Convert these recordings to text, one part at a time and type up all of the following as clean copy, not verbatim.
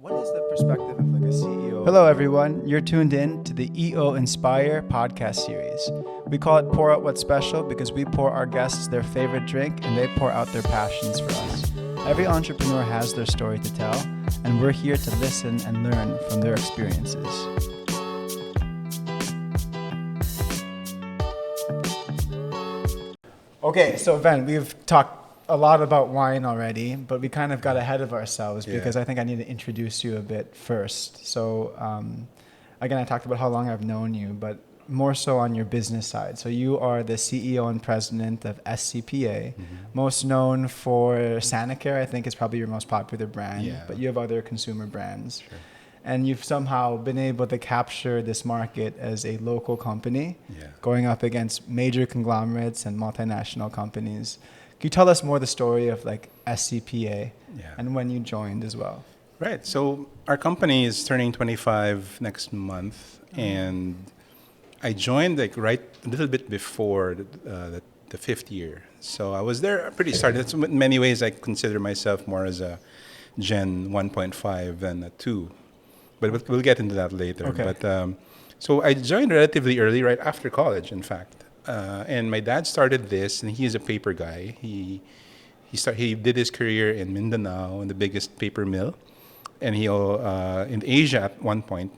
What is the perspective of like a CEO? Hello, everyone. You're tuned in to the EO Inspire podcast series. We call it Pour Out What's Special because we pour our guests their favorite drink and they pour out their passions for us. Every entrepreneur has their story to tell, and we're here to listen and learn from their experiences. Okay, so Ven, we've talked a lot about wine already, but we kind of got ahead of ourselves because I think I need to introduce you a bit first. So again, I talked about how long I've known you, but more so on your business side. So you are the CEO and president of SCPA, most known for Sanicare, I think is probably your most popular brand, but you have other consumer brands. Sure. And you've somehow been able to capture this market as a local company, going up against major conglomerates and multinational companies. Can you tell us more the story of like SCPA and when you joined as well? Right. So our company is turning 25 next month, and I joined like right a little bit before the fifth year. So I was there pretty started. That's in many ways I consider myself more as a Gen 1.5 than a 2. But we'll get into that later. Okay. But so I joined relatively early, right after college, in fact. And my dad started this, and he's a paper guy. He did his career in Mindanao, in the biggest paper mill, and he in Asia at one point,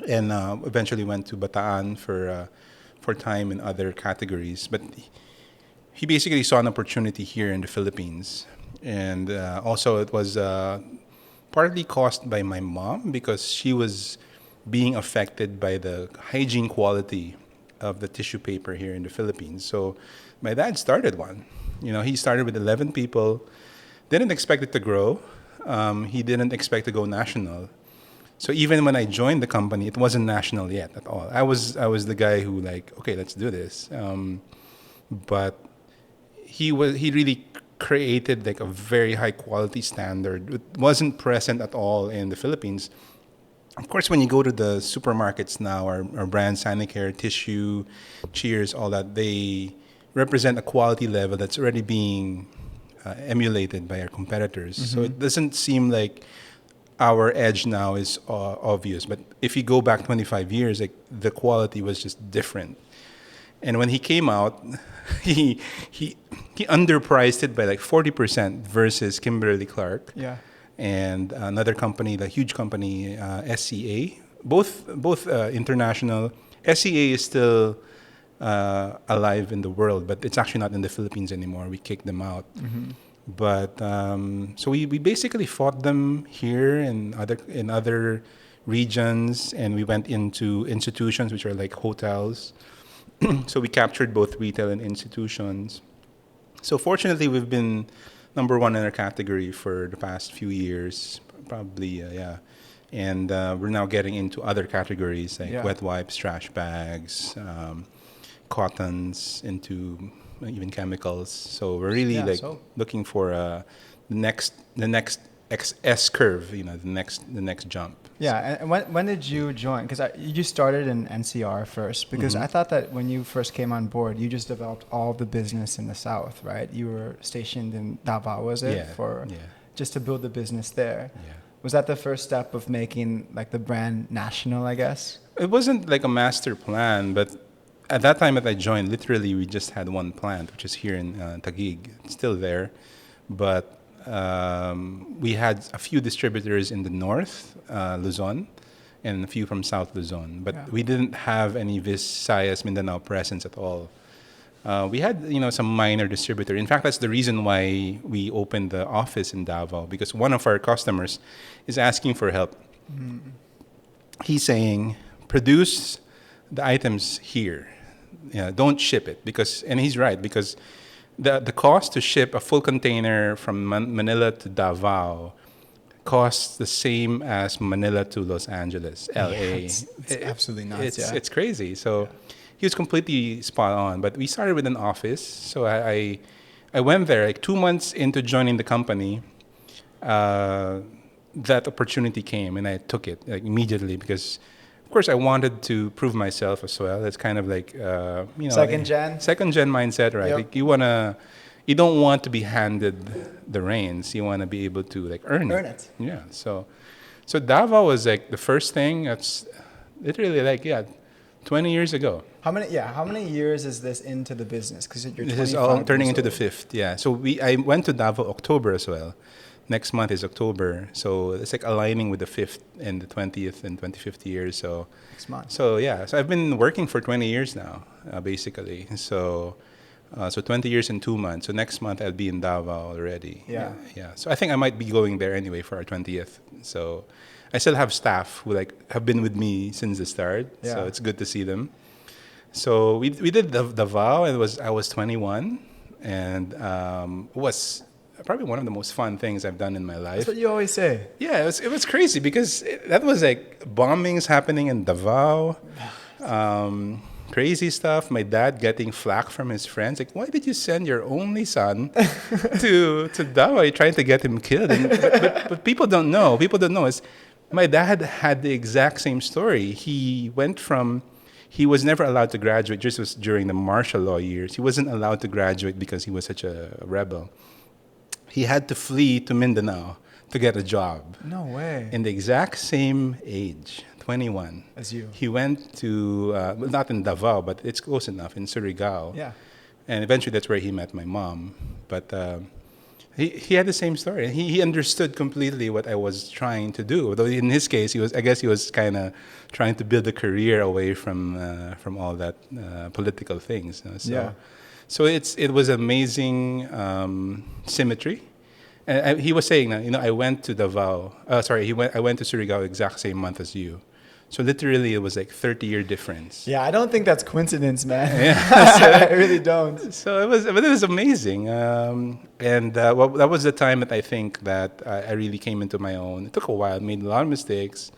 and eventually went to Bataan for time in other categories. But he basically saw an opportunity here in the Philippines, and also it was partly caused by my mom because she was being affected by the hygiene quality of the tissue paper here in the Philippines. So my dad started one. You know, he started with 11 people, didn't expect it to grow. He didn't expect to go national. So even when I joined the company, it wasn't national yet at all. I was the guy who like, okay, let's do this. But he really created like a very high quality standard. It wasn't present at all in the Philippines. Of course, when you go to the supermarkets now, our brands, Sanicare, Tissue, Cheers, all that, they represent a quality level that's already being emulated by our competitors. So it doesn't seem like our edge now is obvious. But if you go back 25 years, like the quality was just different. And when he came out, he underpriced it by like 40% versus Kimberly-Clark. Yeah. And another company, the huge company, SCA, both international. SCA is still alive in the world, but it's actually not in the Philippines anymore. We kicked them out. But so we basically fought them here in other regions, and we went into institutions, which are like hotels. So we captured both retail and institutions. So fortunately, we've been number one in our category for the past few years, probably, And we're now getting into other categories like wet wipes, trash bags, cottons, into even chemicals. So we're really looking for the next S curve, you know, the next jump. Yeah, and when did you join? Because you started in NCR first, because I thought that when you first came on board, you just developed all the business in the South, right? You were stationed in Davao, was it? Just to build the business there. Yeah. Was that the first step of making like the brand national, I guess? It wasn't like a master plan, but at that time that I joined, literally we just had one plant, which is here in Taguig. It's still there, but we had a few distributors in the north, Luzon, and a few from South Luzon. But we didn't have any Visayas, Mindanao presence at all. We had, some minor distributor. In fact, that's the reason why we opened the office in Davao, because one of our customers is asking for help. He's saying, produce the items here. Don't ship it, and he's right, because the cost to ship a full container from Manila to Davao costs the same as Manila to Los Angeles, LA. It's absolutely nuts. It's crazy. So he was completely spot on. But we started with an office. So I went there like 2 months into joining the company. That opportunity came, and I took it like immediately because, of course, I wanted to prove myself as well. It's kind of like, second gen mindset, right? Yep. Like you don't want to be handed the reins. You want to be able to like earn it. it. Yeah. So So Davao was like the first thing. That's literally 20 years ago. How many years is this into the business? Because you're 25 This is all turning years into the old. fifth. Yeah. So I went to Davao October as well. Next month is October. So it's like aligning with the 5th and the 20th and 25th years. So Next month. So yeah, so I've been working for 20 years now, basically. So 20 years and 2 months. So next month I'll be in Davao already. Yeah. Yeah. So I think I might be going there anyway for our 20th. So I still have staff who have been with me since the start. Yeah. So it's good to see them. So we did the vow, and I was 21, and it was probably one of the most fun things I've done in my life. That's what you always say. Yeah, it was crazy because that was like bombings happening in Davao, crazy stuff. My dad getting flack from his friends, like, why did you send your only son to Davao? You're trying to get him killed. But people don't know. People don't know. My dad had the exact same story. He was never allowed to graduate. This was during the martial law years. He wasn't allowed to graduate because he was such a rebel. He had to flee to Mindanao to get a job. No way. In the exact same age, 21. As you. He went to, not in Davao, but it's close enough, in Surigao. Yeah. And eventually that's where he met my mom. But he had the same story. And he understood completely what I was trying to do. Though in his case, I guess he was kind of trying to build a career away from all that political things. Yeah. So it was amazing symmetry. And he was saying that, I went to Davao. I went to Surigao exact same month as you. So literally, it was like 30-year difference. Yeah, I don't think that's coincidence, man. Yeah. I really don't. So it was amazing. That was the time that I think that I really came into my own. It took a while, made a lot of mistakes.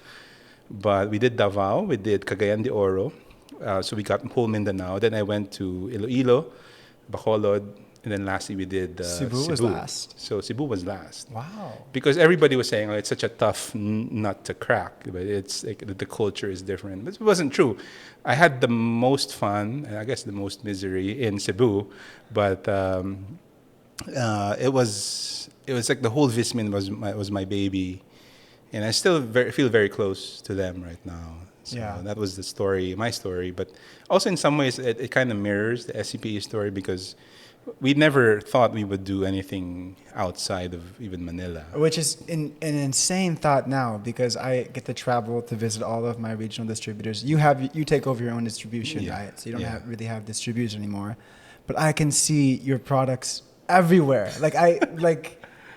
But we did Davao, we did Cagayan de Oro. So we got whole Mindanao. Then I went to Iloilo, Bacolod, and then lastly we did Cebu was last. So Cebu was last. Wow. Because everybody was saying, it's such a tough nut to crack, but it's like the culture is different. But it wasn't true. I had the most fun, and I guess the most misery in Cebu, but it was like the whole Vismin was my baby, and I still feel very close to them right now. So Yeah. that was my story. But also in some ways, it kind of mirrors the SCPA story because we never thought we would do anything outside of even Manila. Which is an insane thought now because I get to travel to visit all of my regional distributors. You take over your own distribution, Yeah. right? So you don't Yeah. really have distributors anymore. But I can see your products everywhere.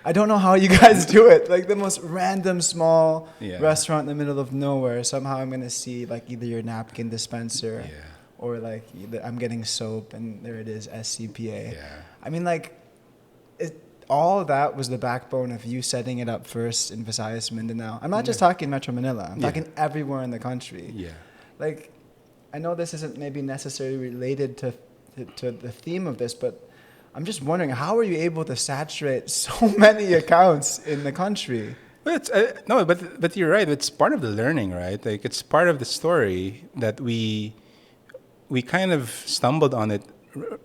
I don't know how you guys do it. Like the most random small Yeah. restaurant in the middle of nowhere. Somehow I'm gonna see like either your napkin dispenser. Yeah. Or like I'm getting soap and there it is, SCPA. Yeah. I mean, like, all of that was the backbone of you setting it up first in Visayas, Mindanao. I'm not just talking Metro Manila. I'm talking everywhere in the country. Yeah. Like, I know this isn't maybe necessarily related to the theme of this, but I'm just wondering, how are you able to saturate so many accounts in the country? Well, but you're right. It's part of the learning, right? Like it's part of the story that we kind of stumbled on it.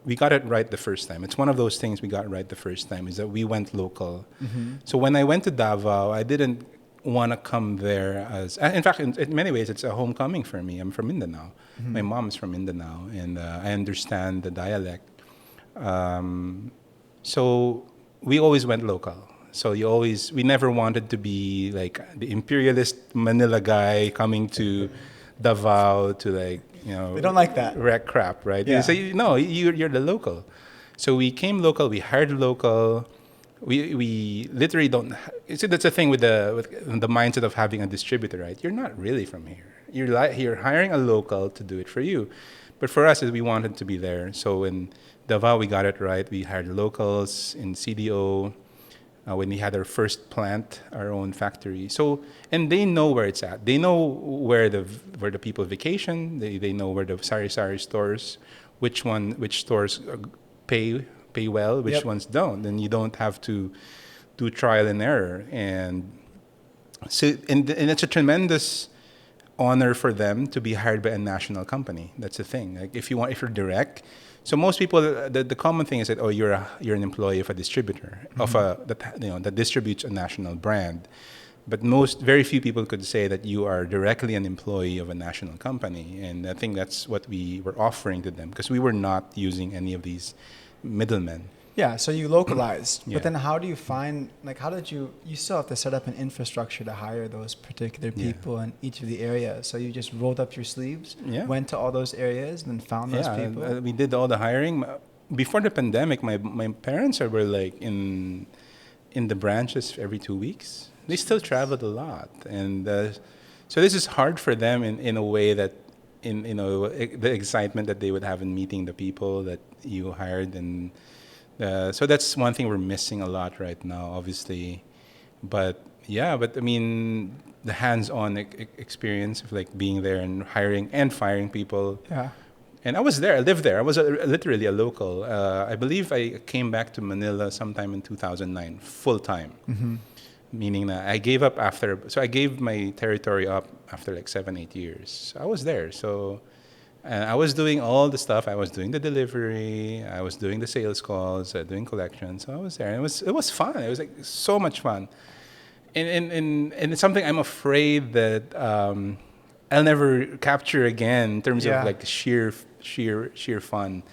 We got it right the first time. It's one of those things we got right the first time is that we went local. Mm-hmm. So when I went to Davao, I didn't want to come there in fact, in many ways, it's a homecoming for me. I'm from Mindanao. Mm-hmm. My mom's from Mindanao, and I understand the dialect. So we always went local. So we never wanted to be like the imperialist Manila guy coming to Davao to They don't like that. Wreck crap, right? Yeah. So you're the local. So we came local. We hired local. We literally don't. See, that's the thing with the mindset of having a distributor, right? You're not really from here. You're hiring a local to do it for you, but for us, we wanted to be there. So in Davao, we got it right. We hired locals in CDO. When we had our first plant, our own factory. So, and they know where it's at. They know where the people vacation. They know where the sari-sari stores, which stores pay well, which ones don't. And you don't have to do trial and error. And so, and it's a tremendous honor for them to be hired by a national company. That's the thing. Like if you're direct. So most people, the common thing is that you're an employee of a distributor that distributes a national brand, But very few people could say that you are directly an employee of a national company. And I think that's what we were offering to them, because we were not using any of these middlemen. Yeah, so you localized, Yeah. but then how do you find, how did you still have to set up an infrastructure to hire those particular people in each of the areas. So you just rolled up your sleeves, went to all those areas, and then found those people? We did all the hiring. Before the pandemic, my parents were like in the branches every 2 weeks. They still traveled a lot. And so this is hard for them in a way that, the excitement that they would have in meeting the people that you hired. And so that's one thing we're missing a lot right now, obviously. But I mean, the hands-on experience of like being there and hiring and firing people. Yeah. And I was there. I lived there. I was literally a local. I believe I came back to Manila sometime in 2009, full time. Mm-hmm. Meaning that I gave up after. So I gave my territory up after like 7-8 years. I was there. So. And I was doing all the stuff. I was doing the delivery. I was doing the sales calls, doing collections. So I was there. And it was fun. It was like so much fun. And it's something I'm afraid that I'll never capture again in terms of like sheer fun.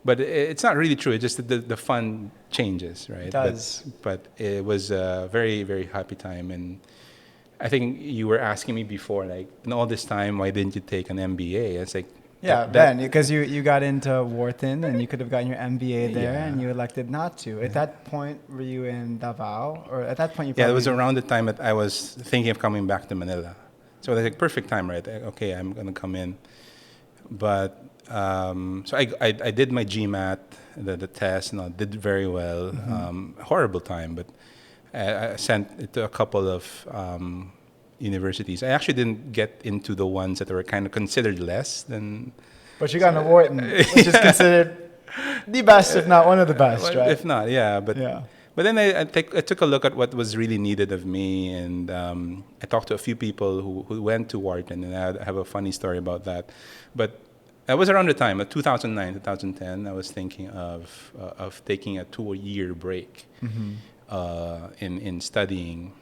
But it's not really true. It's just that the fun changes, right? It does. But it was a very, very happy time. And I think you were asking me before, like, in all this time, why didn't you take an MBA? It's like, Ben, because you got into Wharton and you could have gotten your MBA there, and you elected not to. At that point, were you in Davao, or at that point you? It was around the time that I was thinking of coming back to Manila, so it was like perfect time, right? Okay, I'm gonna come in, but so I did my GMAT, the test, and I did very well. Horrible time, but I sent it to a couple of universities. I actually didn't get into the ones that were kind of considered less than. But you got into Wharton, which is considered the best, if not one of the best, right? If not, But then I took a look at what was really needed of me, and I talked to a few people who went to Wharton, and I have a funny story about that. But that was around the time, 2009, 2010. I was thinking of taking a 2-year break in studying.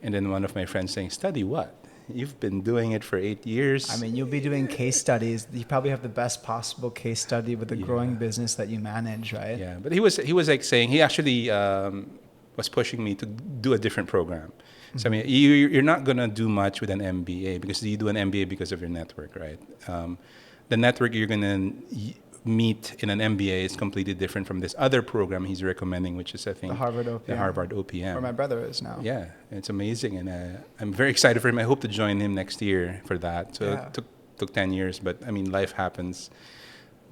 And then one of my friends saying, "Study what? You've been doing it for 8 years." I mean, you'll be doing case studies. You probably have the best possible case study with the growing business that you manage, right? Yeah, but he was like saying, he actually was pushing me to do a different program. So I mean, you're not gonna do much with an MBA, because you do an MBA because of your network, right? The network you're gonna meet in an MBA is completely different from this other program he's recommending, which is, I think, the Harvard OPM. Where my brother is now. Yeah, it's amazing, and I'm very excited for him. I hope to join him next year for that. So it took 10 years, but I mean, life happens.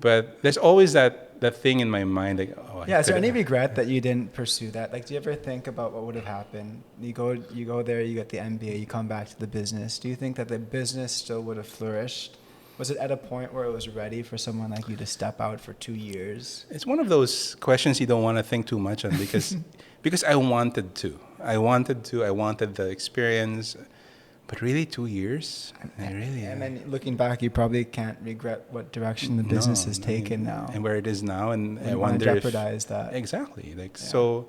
But there's always that thing in my mind, like, is there any regret that you didn't pursue that? Like, do you ever think about what would have happened? You go there, you get the MBA, you come back to the business. Do you think that the business still would have flourished? Was it at a point where it was ready for someone like you to step out for 2 years? It's one of those questions you don't want to think too much on, because I wanted to. I wanted the experience, but really 2 years? And then looking back, you probably can't regret what direction the business has taken now. And where it is now, and I wonder wonder jeopardize that. Exactly. So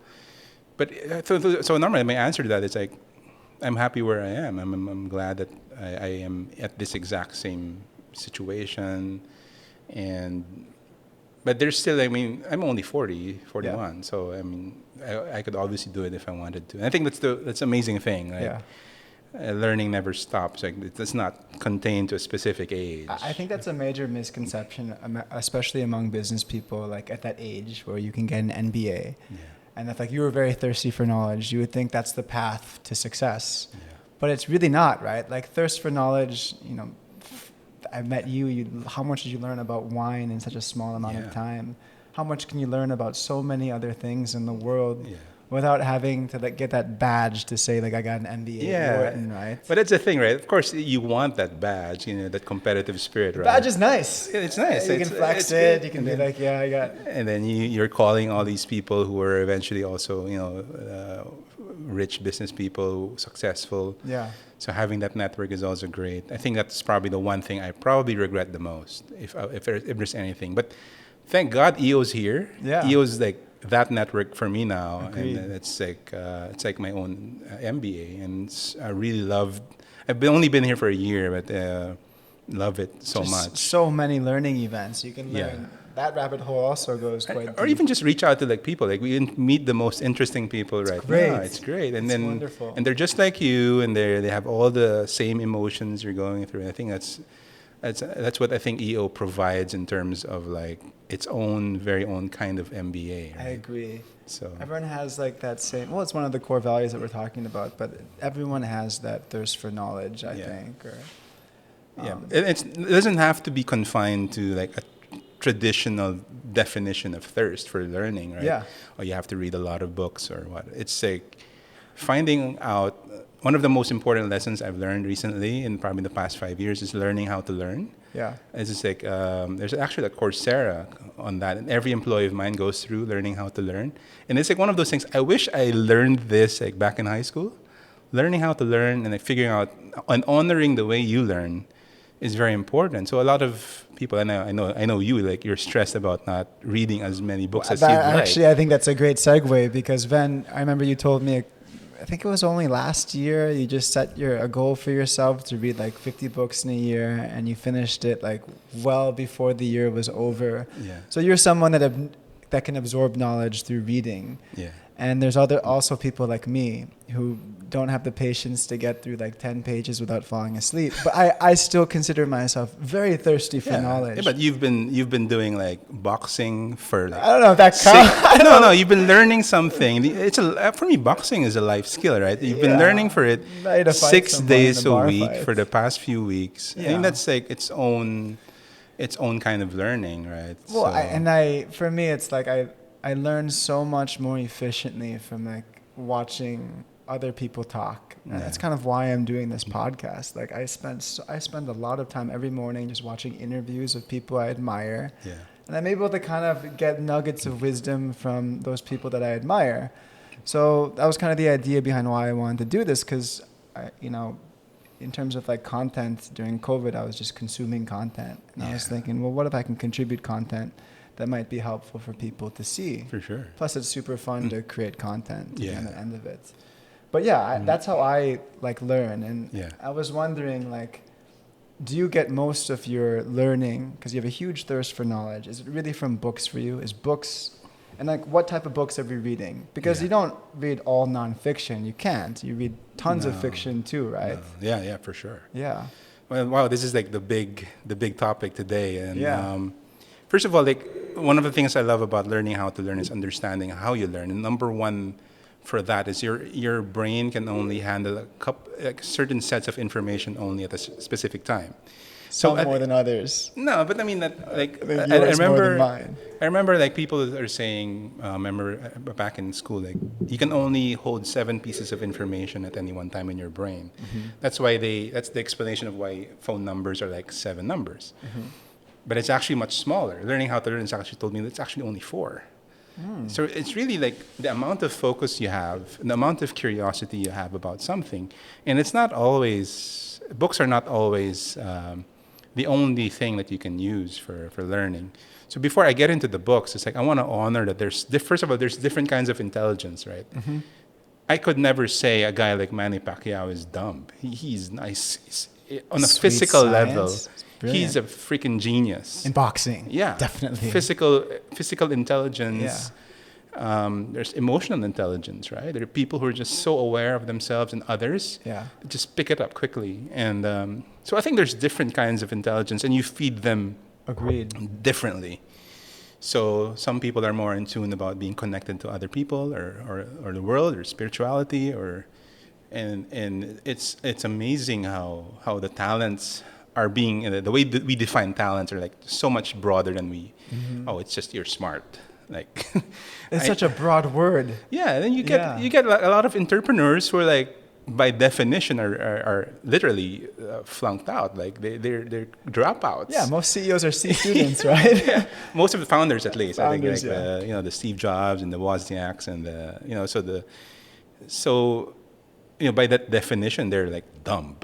normally my answer to that is like, I'm happy where I am. I'm glad that I am at this exact same situation, but there's still, I mean, I'm only 41, so I mean, I could obviously do it if I wanted to. And I think that's the amazing thing, right? Learning never stops. Like, it's not contained to a specific age. I think that's a major misconception, especially among business people, like at that age where you can get an MBA. And if like you were very thirsty for knowledge, you would think that's the path to success. But it's really not, right? Like, thirst for knowledge, I met you. How much did you learn about wine in such a small amount of time? How much can you learn about so many other things in the world without having to like get that badge to say like I got an MBA at Wharton, right? But that's the thing, right? Of course, you want that badge, that competitive spirit, right? Badge is nice. It's nice. You can flex it. You can be like, I got. And then you're calling all these people who are eventually also, rich business people, successful. Yeah. So having that network is also great. I think that's probably the one thing I probably regret the most, if there's anything. But thank God EO's here. Yeah. EO's like that network for me now, Agreed. and it's like my own MBA, and I really loved. Only been here for a year, but love it so Just much. so many learning events. You can Yeah. learn. That rabbit hole also goes quite Or deep. even just reach out to like people. Like we meet the most interesting people right great. now. It's great, and It's then wonderful. and they're just like you, and they have all the same emotions you're going through. And I think that's what I think EO provides in terms of like its own very own kind of MBA. Right? I agree. So Everyone has like that same. Well, it's one of the core values that we're talking about, but everyone has that thirst for knowledge. I Yeah. think. Or, yeah, it doesn't have to be confined to like a traditional definition of thirst for learning, right? Yeah. Or you have to read a lot of books or what. It's like finding out. One of the most important lessons I've learned recently, in probably the past 5 years, is learning how to learn. Yeah. It's just like there's actually a Coursera on that, and every employee of mine goes through learning how to learn. And it's like one of those things. I wish I learned this like back in high school. Learning how to learn and like figuring out and honoring the way you learn is very important. So a lot of people, and I know you, like you're stressed about not reading as many books as you'd like. Actually, I think that's a great segue because Ven, I remember you told me, I think it was only last year, you just set a goal for yourself to read like 50 books in a year, and you finished it like well before the year was over. Yeah. So you're someone that can absorb knowledge through reading. Yeah. And there's also people like me who don't have the patience to get through like 10 pages without falling asleep. But I still consider myself very thirsty for knowledge. Yeah, but you've been doing like boxing for like I don't know if that counts. No, you've been learning something. For me, boxing is a life skill, right? You've been learning for it Ready to fight 6 someone in days a a bar week fight. for the past few weeks. I Yeah. think that's like its own kind of learning, right? Well, So- for me, it's like I learn so much more efficiently from like watching other people talk. And that's kind of why I'm doing this podcast. Like I spend a lot of time every morning just watching interviews of people I admire. Yeah. And I'm able to kind of get nuggets of wisdom from those people that I admire. So that was kind of the idea behind why I wanted to do this, because in terms of like content during COVID, I was just consuming content, and I was thinking, well, what if I can contribute content that might be helpful for people to see? For sure. Plus, it's super fun to create content Yeah. at the end of it. But yeah, that's how I like learn. And Yeah. I was wondering, like, do you get most of your learning, because you have a huge thirst for knowledge, is it really from books for you? Is books, and like what type of books are we reading? Because you don't read all nonfiction. You can't. You read tons of fiction too, right? No. Yeah, for sure. Yeah. Well, wow, this is like the big topic today. And Yeah. first of all, like one of the things I love about learning how to learn is understanding how you learn. And number one for that is your brain can only handle certain sets of information only at a specific time. Some more than others. No, but I mean that like I think I yours more remember than mine. I remember like people are saying remember back in school, like you can only hold 7 pieces of information at any one time in your brain. That's the explanation of why phone numbers are like 7 numbers. But it's actually much smaller. Learning how to learn has actually told me that it's actually only 4. So it's really like the amount of focus you have, the amount of curiosity you have about something. And it's not always, books are not always the only thing that you can use for learning. So before I get into the books, it's like I want to honor that first of all, there's different kinds of intelligence, right? I could never say a guy like Manny Pacquiao is dumb. He's nice. On a Sweet physical science. level, Brilliant. he's a freaking genius. In boxing. Yeah, Definitely. Physical intelligence. There's emotional intelligence, right? There are people who are just so aware of themselves and others. Yeah. Just pick it up quickly, and so I think there's different kinds of intelligence, and you feed them Agreed. differently. So some people are more in tune about being connected to other people or the world or spirituality and it's amazing how the talents are being the way that we define talents are like so much broader than we. Oh, it's just you're smart. Like It's such a broad word. yeah. And then you get a lot of entrepreneurs who are like by definition are literally flunked out. Like they're dropouts. Yeah, most CEOs are C students, right? Yeah. Most of the founders, at least, Founders, I think, like the Steve Jobs and the Wozniaks and by that definition, they're like dumb.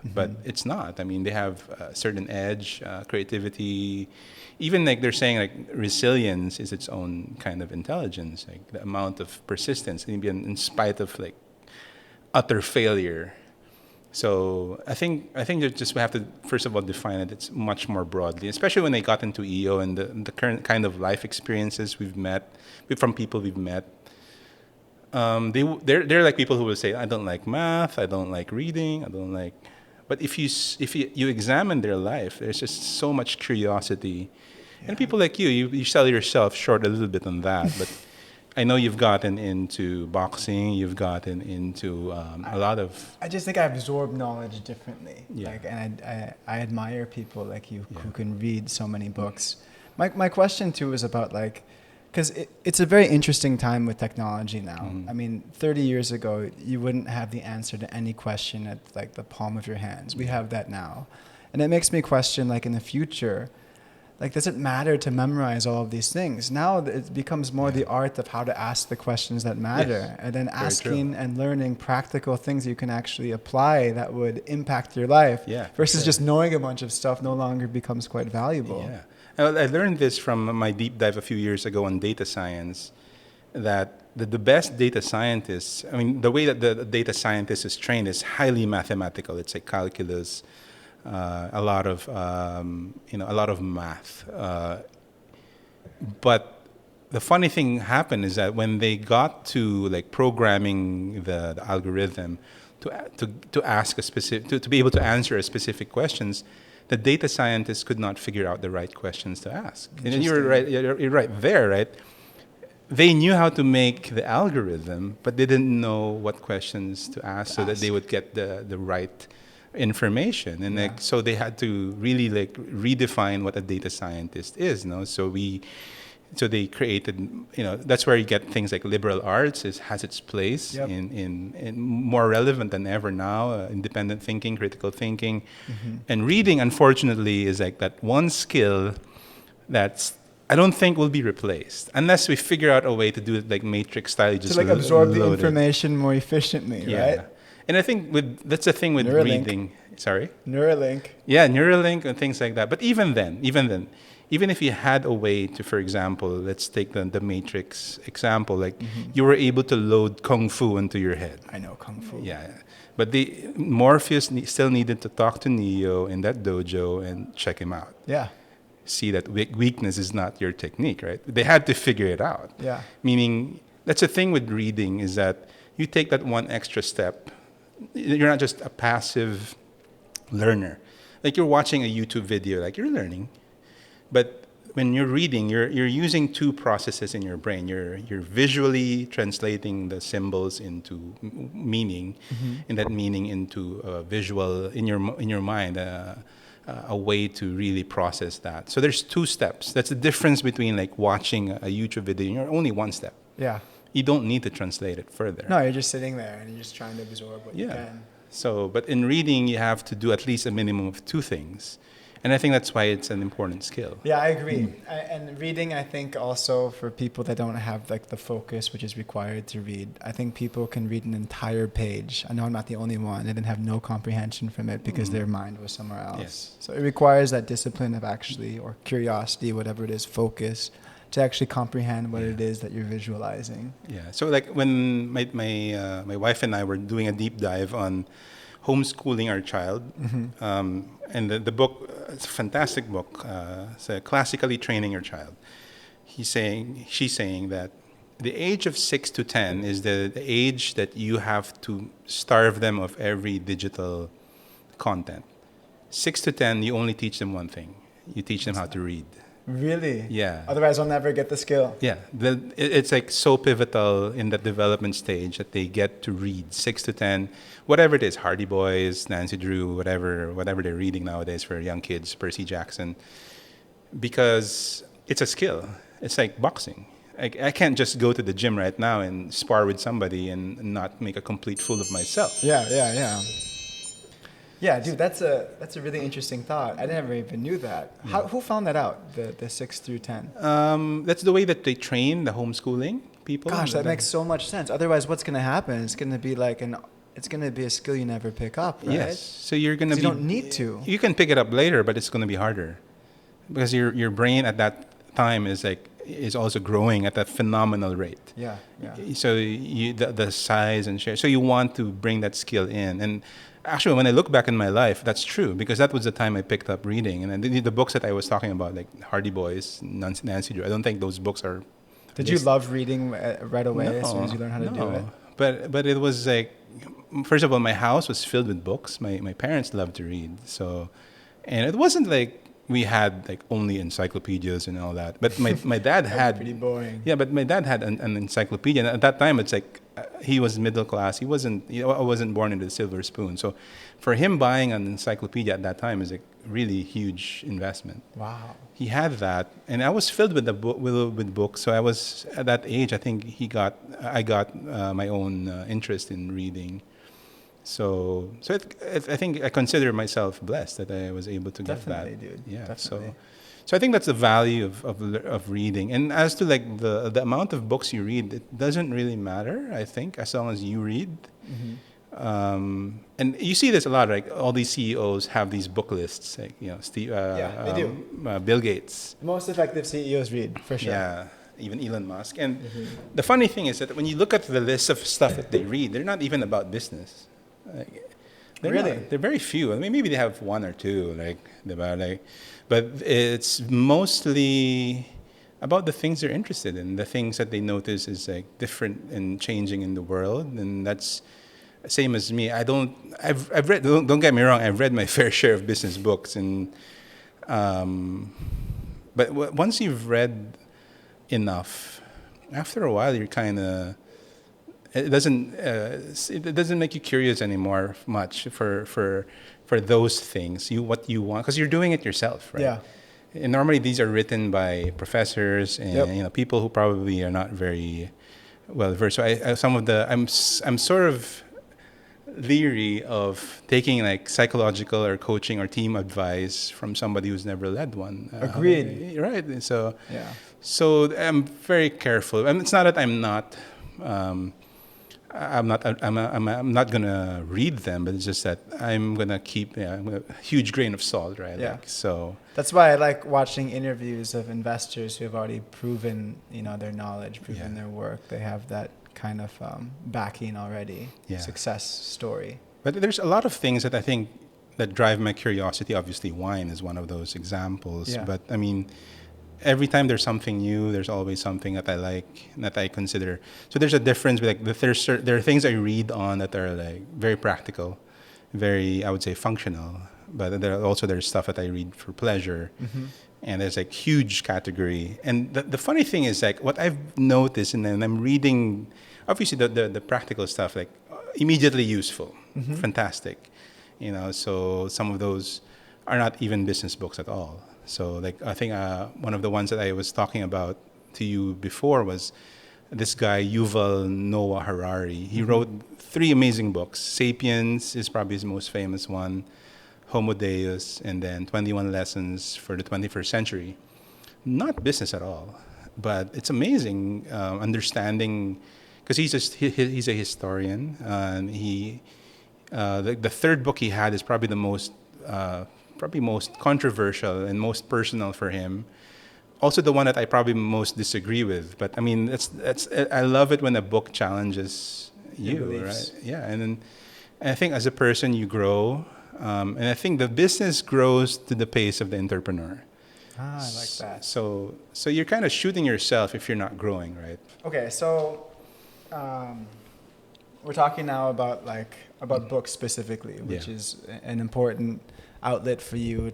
but it's not. I mean, they have a certain edge, creativity. Even like they're saying, like resilience is its own kind of intelligence. Like the amount of persistence, even in spite of like utter failure. So I think that just we have to first of all define it. It's much more broadly, especially when they got into EO and the current kind of life experiences we've met from people we've met. They're like people who will say, I don't like math, I don't like reading, I don't like. But if you examine their life, there's just so much curiosity, and people like you sell yourself short a little bit on that, but. I know you've gotten into boxing. You've gotten into a lot of. I just think I absorb knowledge differently. Yeah. Like, and I admire people like you who can read so many books. My question too is about like, because it's a very interesting time with technology now. Mm-hmm. I mean, 30 years ago, you wouldn't have the answer to any question at like the palm of your hands. We have that now, and it makes me question like in the future. Like, does it matter to memorize all of these things? Now it becomes more the art of how to ask the questions that matter, and then asking and learning practical things you can actually apply that would impact your life. Versus just knowing a bunch of stuff no longer becomes quite valuable. Yeah, I learned this from my deep dive a few years ago on data science. That the best data scientists, I mean, the way that the data scientist is trained is highly mathematical. It's like calculus. A lot of math. But the funny thing happened is that when they got to like programming the algorithm to ask a specific to be able to answer a specific questions, the data scientists could not figure out the right questions to ask. And you're right. You're right there, right? They knew how to make the algorithm, but they didn't know what questions to ask so that they would get the right information, and like so they had to really like redefine what a data scientist is. So they created, that's where you get things like liberal arts has its place in more relevant than ever now. Independent thinking, critical thinking, and reading. Unfortunately, is like that one skill that's I don't think will be replaced unless we figure out a way to do it like matrix style. You just to like absorb the information more efficiently, right? And I think that's the thing with Neuralink. reading. Sorry? Neuralink. Yeah, Neuralink and things like that. But even then, even if you had a way to, for example, let's take the Matrix example, like you were able to load Kung Fu into your head. I know Kung Fu. Yeah. But Morpheus still needed to talk to Neo in that dojo and check him out. Yeah. See that weakness is not your technique, right? They had to figure it out. Yeah. Meaning, that's the thing with reading is that you take that one extra step. You're not just a passive learner. Like you're watching a YouTube video, like you're learning. But when you're reading, you're using two processes in your brain. You're visually translating the symbols into meaning, and that meaning into visual in your mind, a way to really process that. So there's two steps. That's the difference between like watching a YouTube video and you're only one step. Yeah. You don't need to translate it further. No, you're just sitting there and you're just trying to absorb what you can. So, but in reading, you have to do at least a minimum of two things. And I think that's why it's an important skill. Yeah, I agree. And reading, I think also for people that don't have like the focus which is required to read, I think people can read an entire page. I know I'm not the only one. They didn't have no comprehension from it because their mind was somewhere else. Yes. So it requires that discipline of actually, or curiosity, whatever it is, focus, to actually comprehend what it is that you're visualizing. Yeah. So like when my wife and I were doing a deep dive on homeschooling our child, and the book, it's a fantastic book. It's Classically Training Your Child. She's saying that the age of 6 to 10 is the age that you have to starve them of every digital content. 6 to 10, you only teach them one thing. You teach them how to read. Really? Yeah. Otherwise, they'll never get the skill. Yeah. It's like so pivotal in that development stage that they get to read 6 to 10, whatever it is, Hardy Boys, Nancy Drew, whatever they're reading nowadays for young kids, Percy Jackson, because it's a skill. It's like boxing. I can't just go to the gym right now and spar with somebody and not make a complete fool of myself. Yeah. Yeah, dude, that's a really interesting thought. I never even knew that. Who found that out? The 6 through 10. That's the way that they train the homeschooling people. Gosh, that makes so much sense. Otherwise, what's going to happen? It's going to be like it's going to be a skill you never pick up, right? Yes. So you're going to be... You don't need to. You can pick it up later, but it's going to be harder. Because your brain at that time is also growing at a phenomenal rate. Yeah. So the size and share. So you want to bring that skill in. And actually, when I look back in my life, that's true, because that was the time I picked up reading. And the books that I was talking about, like Hardy Boys, Nancy Drew, I don't think those books are... Did you love reading right away as soon as you learned how to do it? But it was like, first of all, my house was filled with books. My parents loved to read. So, and it wasn't like we had like only encyclopedias and all that. But my dad had... pretty boring. Yeah, but my dad had an encyclopedia. And at that time, it's like, he was middle class. I wasn't born into the silver spoon. So for him, buying an encyclopedia at that time is a really huge investment. Wow. He had that, and I was filled with with books. So I was at that age. I think I got my own interest in reading. So I think I consider myself blessed that I was able to get that. Definitely, dude. Yeah. Definitely. So I think that's the value of reading. And as to like the amount of books you read, it doesn't really matter, I think, as long as you read. Mm-hmm. And you see this a lot, like all these CEOs have these book lists, like Steve, they do. Bill Gates. The most effective CEOs read, for sure. Yeah, even Elon Musk. And the funny thing is that when you look at the list of stuff that they read, they're not even about business. They're very few. I mean, maybe they have one or two, but it's mostly about the things they're interested in, the things that they notice is like different and changing in the world, and that's same as me. I've read. Don't get me wrong. I've read my fair share of business books, and but once you've read enough, after a while, you're kind of. It doesn't make you curious anymore much for those things. What you want, because you're doing it yourself, right? Yeah. And normally these are written by professors and people who probably are not very well versed. So I'm sort of leery of taking like psychological or coaching or team advice from somebody who's never led one. Agreed. Right. So yeah. So I'm very careful, and it's not that I'm not. I'm not gonna read them, but it's just that I'm gonna keep a huge grain of salt, right? Yeah. So that's why I like watching interviews of investors who have already proven, their knowledge, proven their work. They have that kind of backing already, success story. But there's a lot of things that I think that drive my curiosity. Obviously, wine is one of those examples. Yeah. But I mean, every time there's something new, there's always something that I like, that I consider. So there's a difference. Like there are things I read on that are like very practical, very, I would say, functional. But there's stuff that I read for pleasure. Mm-hmm. And there's like huge category. And the funny thing is like what I've noticed, and then I'm reading, obviously the practical stuff, like immediately useful, fantastic. So some of those are not even business books at all. So like I think one of the ones that I was talking about to you before was this guy Yuval Noah Harari. He wrote 3 amazing books. Sapiens is probably his most famous one, Homo Deus, and then 21 Lessons for the 21st Century. Not business at all, but it's amazing understanding, because he's a historian, and the third book he had is probably the most controversial and most personal for him. Also the one that I probably most disagree with. But I mean, I love it when a book challenges you, right? Yeah, and I think as a person you grow, and I think the business grows to the pace of the entrepreneur. I like that. So you're kind of shooting yourself if you're not growing, right? Okay, so we're talking now about books specifically, which is an important outlet for you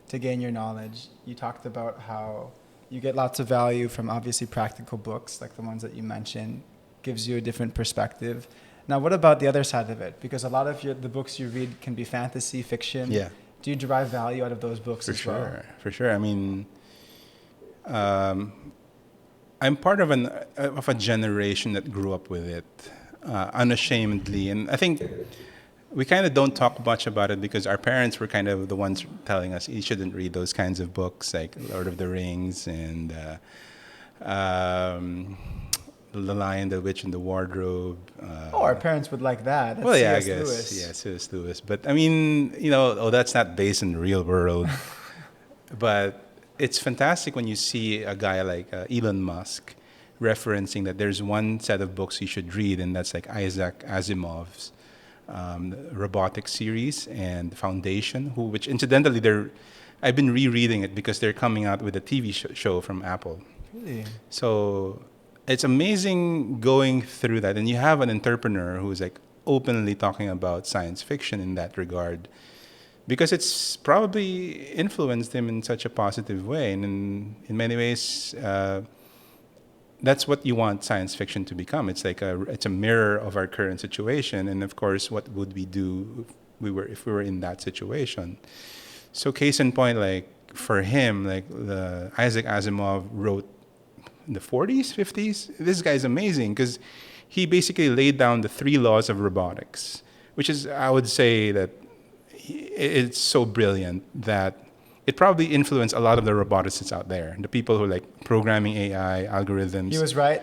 to gain your knowledge. You talked about how you get lots of value from obviously practical books like the ones that you mentioned, gives you a different perspective. Now, what about the other side of it? Because a lot of the books you read can be fantasy, fiction. Yeah. Do you derive value out of those books as well? For sure. I mean, I'm part of a generation that grew up with it unashamedly, and I think we kind of don't talk much about it because our parents were kind of the ones telling us you shouldn't read those kinds of books like Lord of the Rings and The Lion, the Witch, and the Wardrobe. Oh, our parents would like that. That's Well, yeah, I C.S. guess. Lewis. Yeah, C.S. Lewis. But I mean, that's not based in the real world. But it's fantastic when you see a guy like Elon Musk referencing that there's one set of books you should read, and that's like Isaac Asimov's robotics series and Foundation, which incidentally I've been rereading it because they're coming out with a TV show from Apple. Really? So it's amazing going through that, and you have an entrepreneur who's like openly talking about science fiction in that regard, because it's probably influenced him in such a positive way, and in many ways, that's what you want science fiction to become. It's like it's a mirror of our current situation, and of course, what would we do if we were in that situation? So, case in point, like for him, like the Isaac Asimov wrote in the 40s, 50s. This guy is amazing because he basically laid down the 3 laws of robotics, which is, I would say that it's so brilliant that it probably influenced a lot of the roboticists out there, the people who are like programming AI, algorithms. He was right.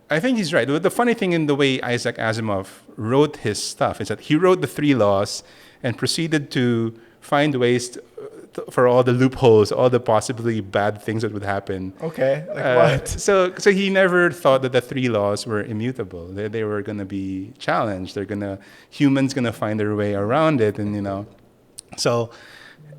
I think he's right. But the funny thing in the way Isaac Asimov wrote his stuff is that he wrote the 3 laws and proceeded to find ways for all the loopholes, all the possibly bad things that would happen. Okay, like what? So he never thought that the 3 laws were immutable. They were going to be challenged. Humans going to find their way around it, and so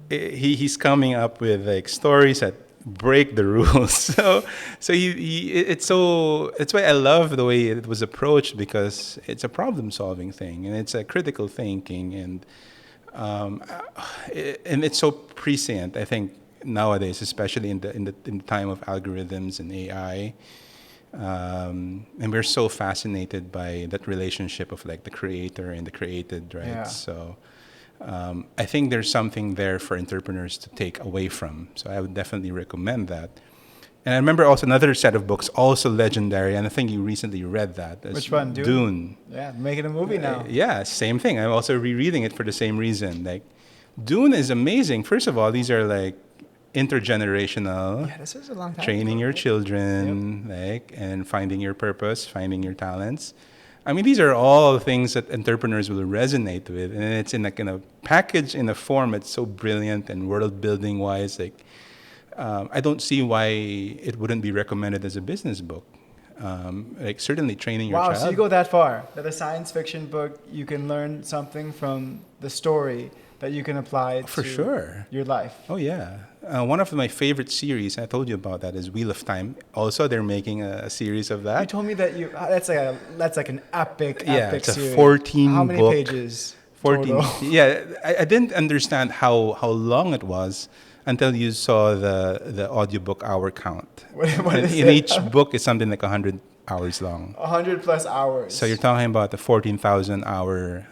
he's coming up with like stories that break the rules. So it's why I love the way it was approached, because it's a problem-solving thing and it's a critical thinking, and it's so prescient, I think, nowadays, especially in the time of algorithms and AI, and we're so fascinated by that relationship of like the creator and the created, right? Yeah. So I think there's something there for entrepreneurs to take away from. So I would definitely recommend that. And I remember also another set of books, also legendary, and I think you recently read that. Which one? Dune. Yeah, making a movie now. Yeah, same thing. I'm also rereading it for the same reason. Like, Dune is amazing. First of all, these are like intergenerational. Yeah, this is a long time training ago, your right? children, like, and finding your purpose, finding your talents. I mean, these are all things that entrepreneurs will resonate with, and it's in a package in a form that's so brilliant and world building wise. Like, I don't see why it wouldn't be recommended as a business book. Like certainly training your child. Wow, so you go that far, that a science fiction book, you can learn something from the story that you can apply For to sure. your life. Oh yeah, one of my favorite series, I told you about that, is Wheel of Time. Also, they're making a series of You that. told me that that's like an epic It's a series. 14 How many book, pages? 14. Total? Yeah, I didn't understand how long it was until you saw the audiobook hour count. What And is in it? each book is something like 100 hours long. 100+ hours. So you're talking about the 14,000 hour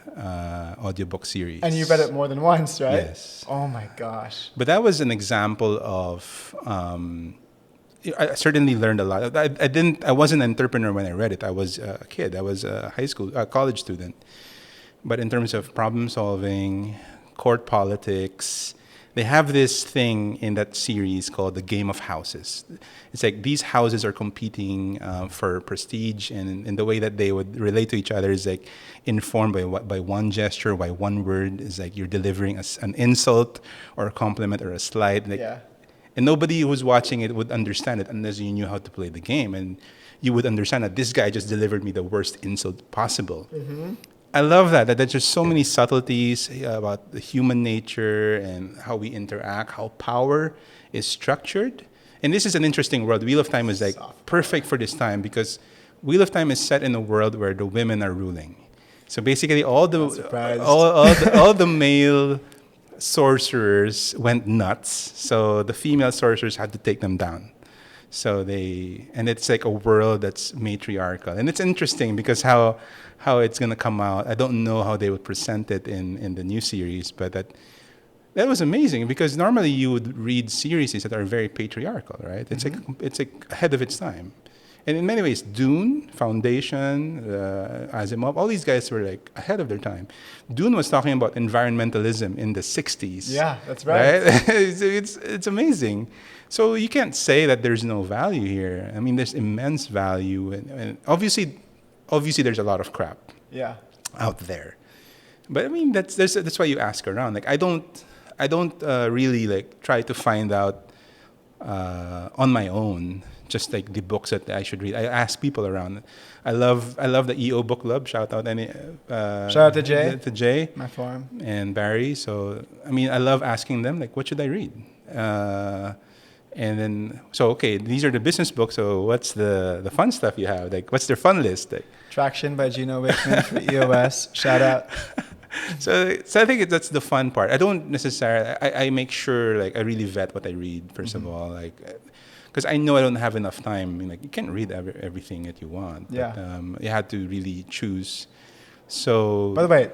audiobook series. And you read it more than once, right? Yes. Oh my gosh. But that was an example of. I certainly learned a lot. I wasn't an entrepreneur when I read it. I was a kid. I was a college student. But in terms of problem solving, court politics, they have this thing in that series called the game of houses. It's like these houses are competing for prestige, and the way that they would relate to each other is like informed by one gesture, by one word. Is like you're delivering an insult or a compliment or a slight. Like, Yeah. and nobody who's watching it would understand it unless you knew how to play the game, and you would understand that this guy just delivered me the worst insult possible. Mm-hmm. I love that there's just so many subtleties about the human nature and how we interact, how power is structured. And this is an interesting world. Wheel of Time is like perfect for this time because Wheel of Time is set in a world where the women are ruling. So basically all the male sorcerers went nuts. So the female sorcerers had to take them down. And it's like a world that's matriarchal. And it's interesting because how it's going to come out. I don't know how they would present it in the new series, but that was amazing because normally you would read series that are very patriarchal, right? It's like ahead of its time. And in many ways, Dune, Foundation, Asimov, all these guys were like ahead of their time. Dune was talking about environmentalism in the 60s. Yeah, that's right. It's amazing. So you can't say that there's no value here. I mean, there's immense value, and obviously there's a lot of crap out there. But I mean, that's why you ask around. Like I don't really like try to find out on my own just like the books that I should read. I ask people around. I love the EO Book Club. Shout out to Jay. To Jay, my forum, and Barry. So I mean, I love asking them like, what should I read? And then okay, these are the business books. So what's the fun stuff you have? Like, what's their fun list? Like, Traction by Gino Wickman for EOS. Shout out. So I think that's the fun part. I don't necessarily. I make sure like I really vet what I read first of all, like because I know I don't have enough time. I mean, like you can't read everything that you want. Yeah. But, you had to really choose. So. By the way,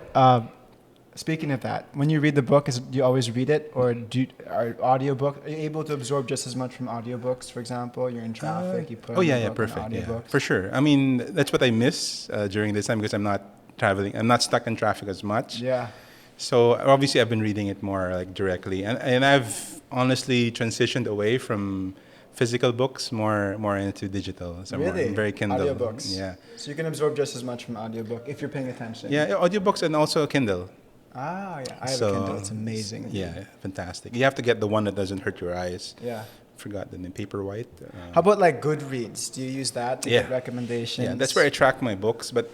speaking of that, when you read the book, do you always read it, or are audiobook? Are you able to absorb just as much from audiobooks? For example, you're in traffic, you put. Perfect. Yeah, for sure. I mean, that's what I miss during this time because I'm not traveling. I'm not stuck in traffic as much. Yeah. So obviously I've been reading it more like directly, and I've honestly transitioned away from physical books more into digital. So really? More, very Kindle. Audiobooks. Yeah. So you can absorb just as much from audiobook if you're paying attention. Yeah, audiobooks and also Kindle. Ah, yeah. I have a Kindle. It's amazing. Yeah, fantastic. You have to get the one that doesn't hurt your eyes. Yeah. Forgot the name, Paperwhite. How about like Goodreads? Do you use that to get recommendations? Yeah, that's where I track my books, but.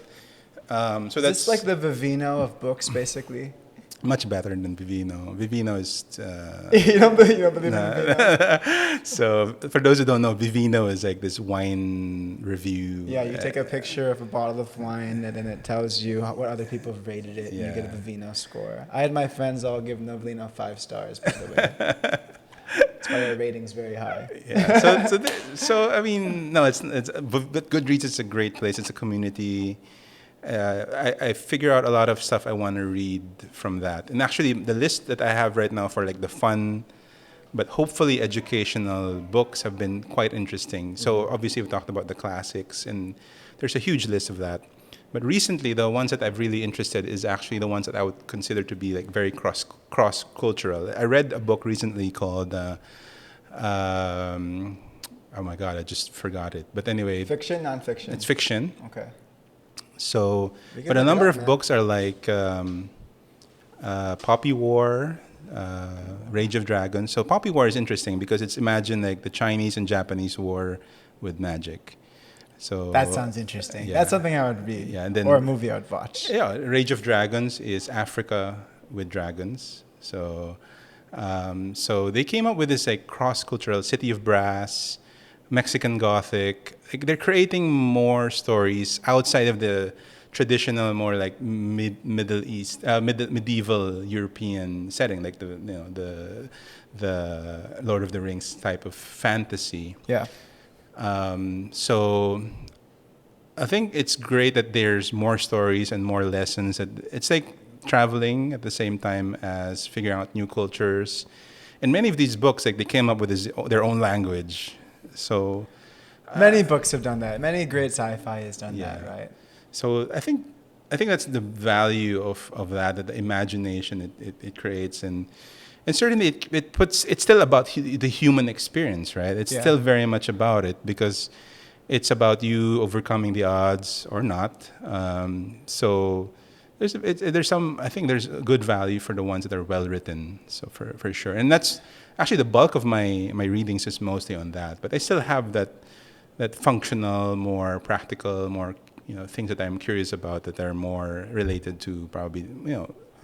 So that's like the Vivino of books, basically. Much better than Vivino. Vivino is. You don't believe in Vivino? So for those who don't know, Vivino is like this wine review. Yeah, you take a picture of a bottle of wine and then it tells you what other people have rated it, and you get a Vivino score. I had my friends all give Vivino 5 stars, by the way. That's why their rating's very high. Yeah. So I mean, no, but Goodreads is a great place. It's a community. I figure out a lot of stuff I want to read from that. And actually, the list that I have right now for like the fun, but hopefully educational books have been quite interesting. So obviously, we've talked about the classics, and there's a huge list of that. But recently, the ones that I've really interested is actually the ones that I would consider to be like very cross cultural. I read a book recently called. Oh my God, I just forgot it. But anyway, fiction, nonfiction. It's fiction. Okay. So, but a number of books are like Poppy War, Rage of Dragons. So Poppy War is interesting because it's imagined like the Chinese and Japanese war with magic. So that sounds interesting. Yeah. That's something I would read. Yeah, and then, or a movie I would watch. Yeah, Rage of Dragons is Africa with dragons. So, so they came up with this like cross-cultural City of Brass, Mexican Gothic. Like they're creating more stories outside of the traditional, more like Middle East, medieval European setting, like the Lord of the Rings type of fantasy. Yeah. So I think it's great that there's more stories and more lessons. It's like traveling at the same time as figuring out new cultures. And many of these books, like they came up with their own language. So many books have done that. Many great sci-fi has done that, right? So I think that's the value of that the imagination it creates, and certainly it's still about the human experience, right? It's still very much about it because it's about you overcoming the odds or not. So there's some, I think there's good value for the ones that are well written. So for sure, and that's actually the bulk of my readings is mostly on that. But I still have that functional, more practical, more things that I'm curious about that are more related to probably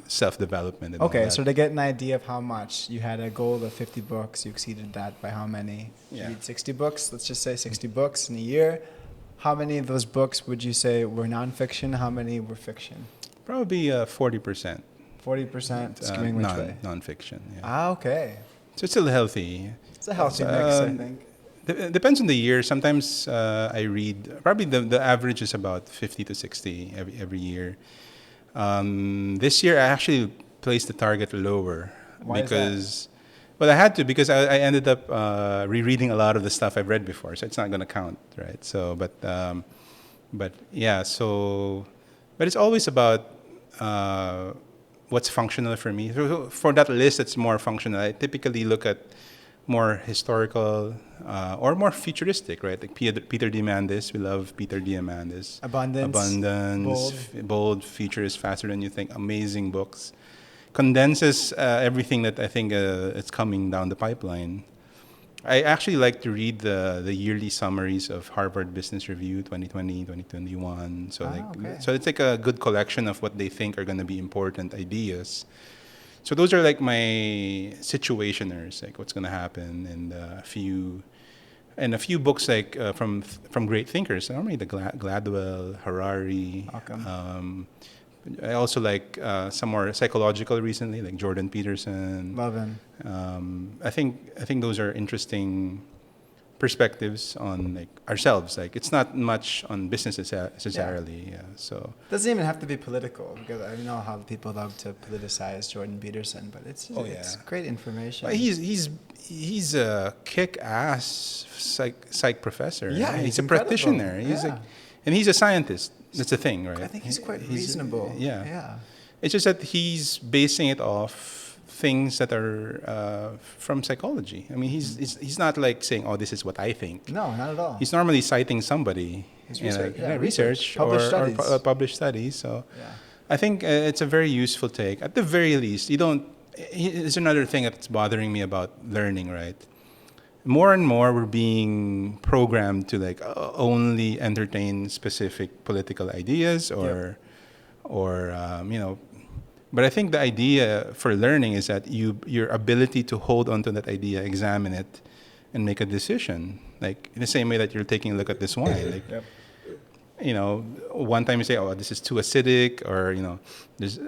self-development. And okay, all that. So to get an idea of how much, you had a goal of 50 books. You exceeded that by how many? You read 60 books. Let's just say 60 books in a year. How many of those books would you say were nonfiction? How many were fiction? Probably 40%. 40% skewing which way? Nonfiction. Yeah. Ah, okay. So it's still healthy. It's a healthy mix, I think. Depends on the year. Sometimes I read, probably the average is about 50 to 60 every year. This year I actually placed the target lower. Why because is Well, I had to because I ended up rereading a lot of the stuff I've read before, so it's not going to count, right? So, but yeah, so, but it's always about what's functional for me. For that list, it's more functional. I typically look at more historical or more futuristic, right? Like Peter Diamandis. We love Peter Diamandis. Abundance. Bold, futurist, faster than you think. Amazing books. Condenses everything that I think is coming down the pipeline. I actually like to read the yearly summaries of Harvard Business Review 2020, 2021. So so it's like a good collection of what they think are going to be important ideas. So those are like my situationers, like what's going to happen, and a few books like from great thinkers. I read the Gladwell, Harari. I also like some more psychological recently, like Jordan Peterson. Love him. I think those are interesting perspectives on like ourselves. Like it's not much on business necessarily. Yeah. So doesn't even have to be political, because I know how people love to politicize Jordan Peterson, but it's great information. Well, he's a kick-ass psych professor. Yeah, right? He's incredible. A practitioner. And he's a scientist. That's the thing, right? I think he's quite reasonable. Yeah. It's just that he's basing it off things that are from psychology. I mean, he's not like saying, "Oh, this is what I think." No, not at all. He's normally citing somebody. Research or published studies. So, I think it's a very useful take. At the very least, it's another thing that's bothering me about learning, right? More and more, we're being programmed to like only entertain specific political ideas, or But I think the idea for learning is that your ability to hold onto that idea, examine it, and make a decision. Like in the same way that you're taking a look at this wine. Like, one time you say, "Oh, this is too acidic," or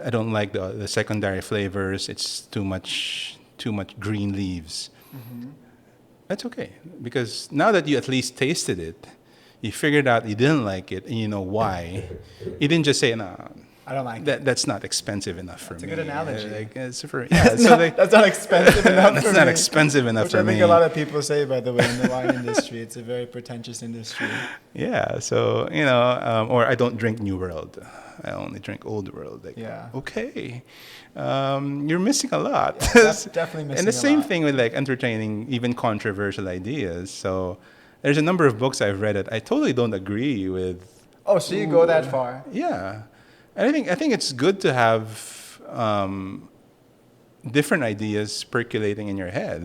I don't like the secondary flavors. It's too much green leaves. Mm-hmm. That's okay, because now that you at least tasted it, you figured out you didn't like it, and you know why. You didn't just say, "No, I don't like that. That's not expensive enough for me." That's a good analogy. That's not expensive enough. That's not expensive enough for me. Which I think a lot of people say, by the way, in the wine industry. It's a very pretentious industry. Yeah. So or I don't drink New World. I only drink Old World. Like, okay, you're missing a lot. Yeah, definitely missing. And the same thing with like entertaining even controversial ideas. So there's a number of books I've read that I totally don't agree with. Oh, so you go that far? Yeah. And I think it's good to have different ideas percolating in your head.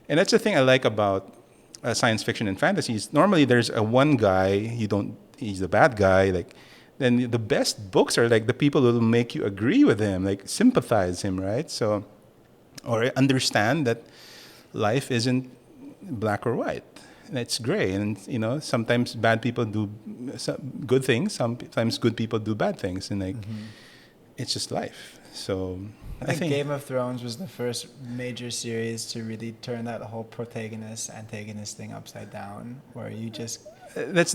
And that's the thing I like about science fiction and fantasies. Normally, there's one guy. He's the bad guy. Like, then the best books are like the people who will make you agree with him, like sympathize him, right? So, or understand that life isn't black or white. It's gray, and sometimes bad people do good things. Sometimes good people do bad things, and it's just life. So I think Game of Thrones was the first major series to really turn that whole protagonist-antagonist thing upside down, where you just. That's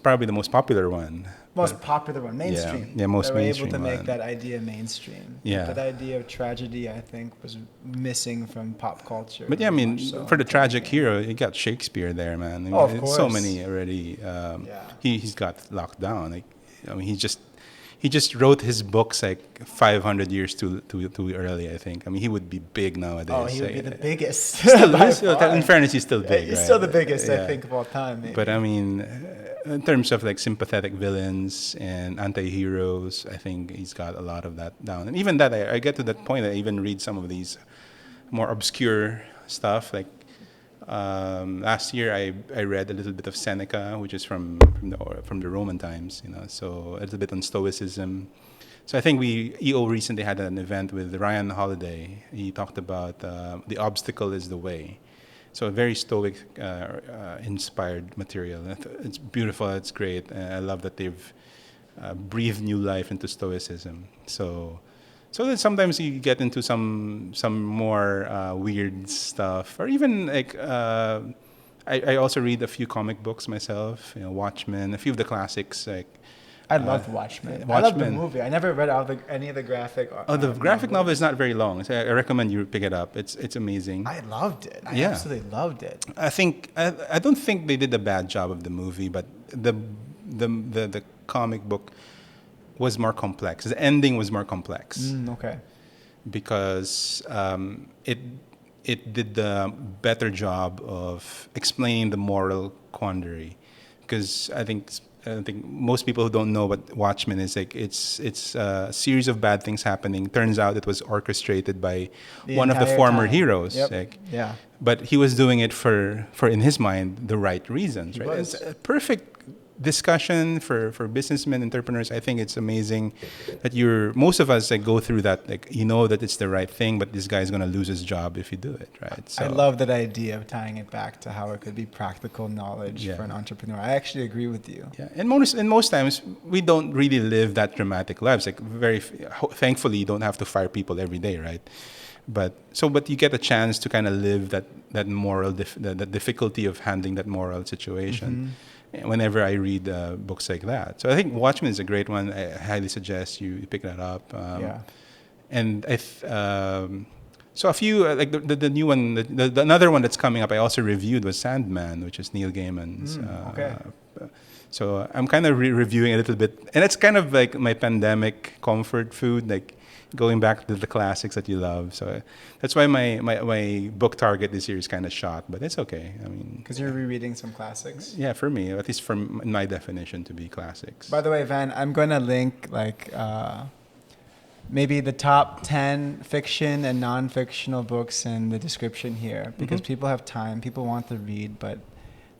probably the most popular one. Most popular one, mainstream. Yeah, most mainstream. They were able to make that idea mainstream. Yeah. That idea of tragedy, I think, was missing from pop culture. But yeah, I mean, for the tragic hero, you got Shakespeare there, man. I mean, of course. So many already. He's got locked down. Like, I mean, he just wrote his books like 500 years too early, I think. I mean, he would be big nowadays. Oh, he would be the biggest. In fairness, he's still big. He's still the biggest, I think, of all time. Maybe. But I mean, in terms of like sympathetic villains and anti-heroes, I think he's got a lot of that down. And even that, I get to that point, I even read some of these more obscure stuff. Like last year, I read a little bit of Seneca, which is from the Roman times, so a little bit on Stoicism. So I think EO recently had an event with Ryan Holiday. He talked about the obstacle is the way. So a very Stoic inspired material. It's beautiful. It's great. I love that they've breathed new life into Stoicism. So then sometimes you get into some more weird stuff, or even like I also read a few comic books myself. Watchmen, a few of the classics like I loved Watchmen. I Watchmen. loved the movie. I never read any of the graphic. The graphic novel is not very long, so I recommend you pick it up. It's amazing. I loved it. I Yeah. absolutely loved it. I don't think they did a bad job of the movie, but the comic book was more complex. The ending was more complex Okay. because it did the better job of explaining the moral quandary. Because I think most people who don't know what Watchmen is, like it's a series of bad things happening. Turns out it was orchestrated by one of the former heroes. Yep. Like, Yeah. but he was doing it for in his mind the right reasons. He Right? was. It's a perfect discussion for businessmen, entrepreneurs. I think it's amazing that most of us like go through that, like that it's the right thing, but this guy's gonna lose his job if you do it, right? So I love that idea of tying it back to how it could be practical knowledge for an entrepreneur. I actually agree with you. Yeah, and most times we don't really live that dramatic lives. Like thankfully, you don't have to fire people every day, right? But you get a chance to kind of live that moral the difficulty of handling that moral situation. Whenever I read books like that. So I think Watchmen is a great one. I highly suggest you pick that up. And so a few, like the new one, the another one that's coming up I also reviewed was Sandman, which is Neil Gaiman's. Okay. So I'm kind of reviewing a little bit. And it's kind of like my pandemic comfort food, like going back to the classics that you love. So that's why my book target this year is kind of shot, but it's okay. I mean, because you're rereading some classics. Yeah, for me, at least from my definition to be classics. By the way, Van, I'm going to link maybe the top 10 fiction and non-fictional books in the description here, because people have time, people want to read, but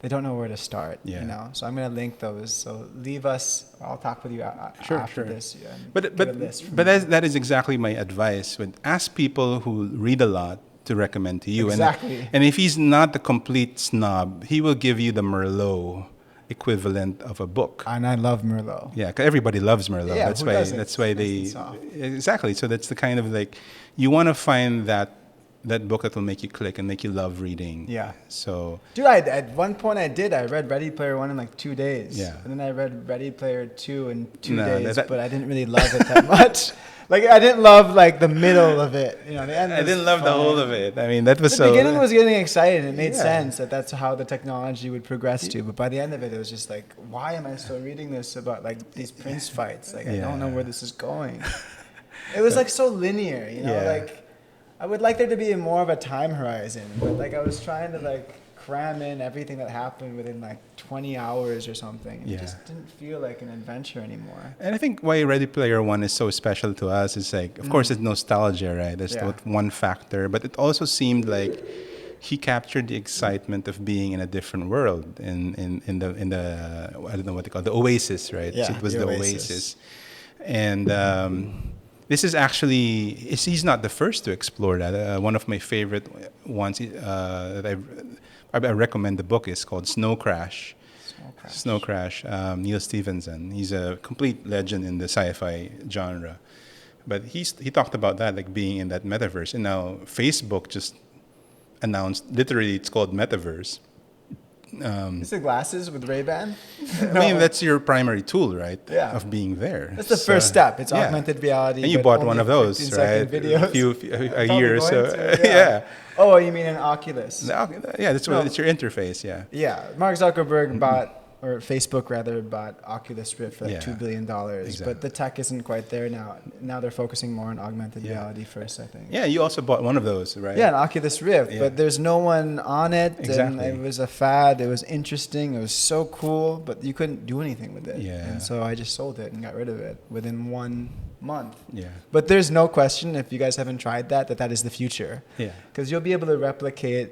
they don't know where to start. Yeah. So I'm going to link those. So leave us. I'll talk with you after this. But that is exactly my advice. Ask people who read a lot to recommend to you. Exactly. And if he's not the complete snob, he will give you the Merlot equivalent of a book. And I love Merlot. Yeah, 'cause everybody loves Merlot. Yeah, that's why they exactly. So that's the kind of like you want to find that book that will make you click and make you love reading. Yeah. So, dude, at one point I read Ready Player One in like 2 days. Yeah. And then I read Ready Player Two in 2 days, but I didn't really love it that much. Like I didn't love like the middle of it. The end. I didn't love the whole of it. I mean, that was the beginning was getting excited. It made sense that that's how the technology would progress to. But by the end of it, it was just like, why am I still reading this about like these prince fights? Like I don't know where this is going. It was like so linear, like. I would like there to be more of a time horizon, but like I was trying to like cram in everything that happened within like 20 hours or something. It just didn't feel like an adventure anymore. And I think why Ready Player One is so special to us is like, of course, it's nostalgia, right? That's one factor, but it also seemed like he captured the excitement of being in a different world in the I don't know what they call it, the Oasis, right? Yeah, so it was the Oasis. And this is actually, he's not the first to explore that. One of my favorite ones that I recommend the book is called Snow Crash. Snow Crash. Neil Stephenson. He's a complete legend in the sci-fi genre. But he talked about that, like being in that metaverse. And now Facebook just announced, literally it's called Metaverse. Is it glasses with Ray-Ban? I mean, that's your primary tool, right? Yeah. Of being there. That's the first step. It's augmented reality. And you bought one of those, right? Videos. A year or so. Yeah. Oh, you mean an Oculus? Yeah, that's what it's your interface. Yeah. Yeah. Mark Zuckerberg Facebook bought Oculus Rift for like $2 billion. Exactly. But the tech isn't quite there now. Now they're focusing more on augmented reality first, I think. Yeah, you also bought one of those, right? Yeah, an Oculus Rift, but there's no one on it. Exactly. And it was a fad. It was interesting. It was so cool, but you couldn't do anything with it. Yeah. And so I just sold it and got rid of it within 1 month. Yeah. But there's no question, if you guys haven't tried that is the future. Yeah. Because you'll be able to replicate.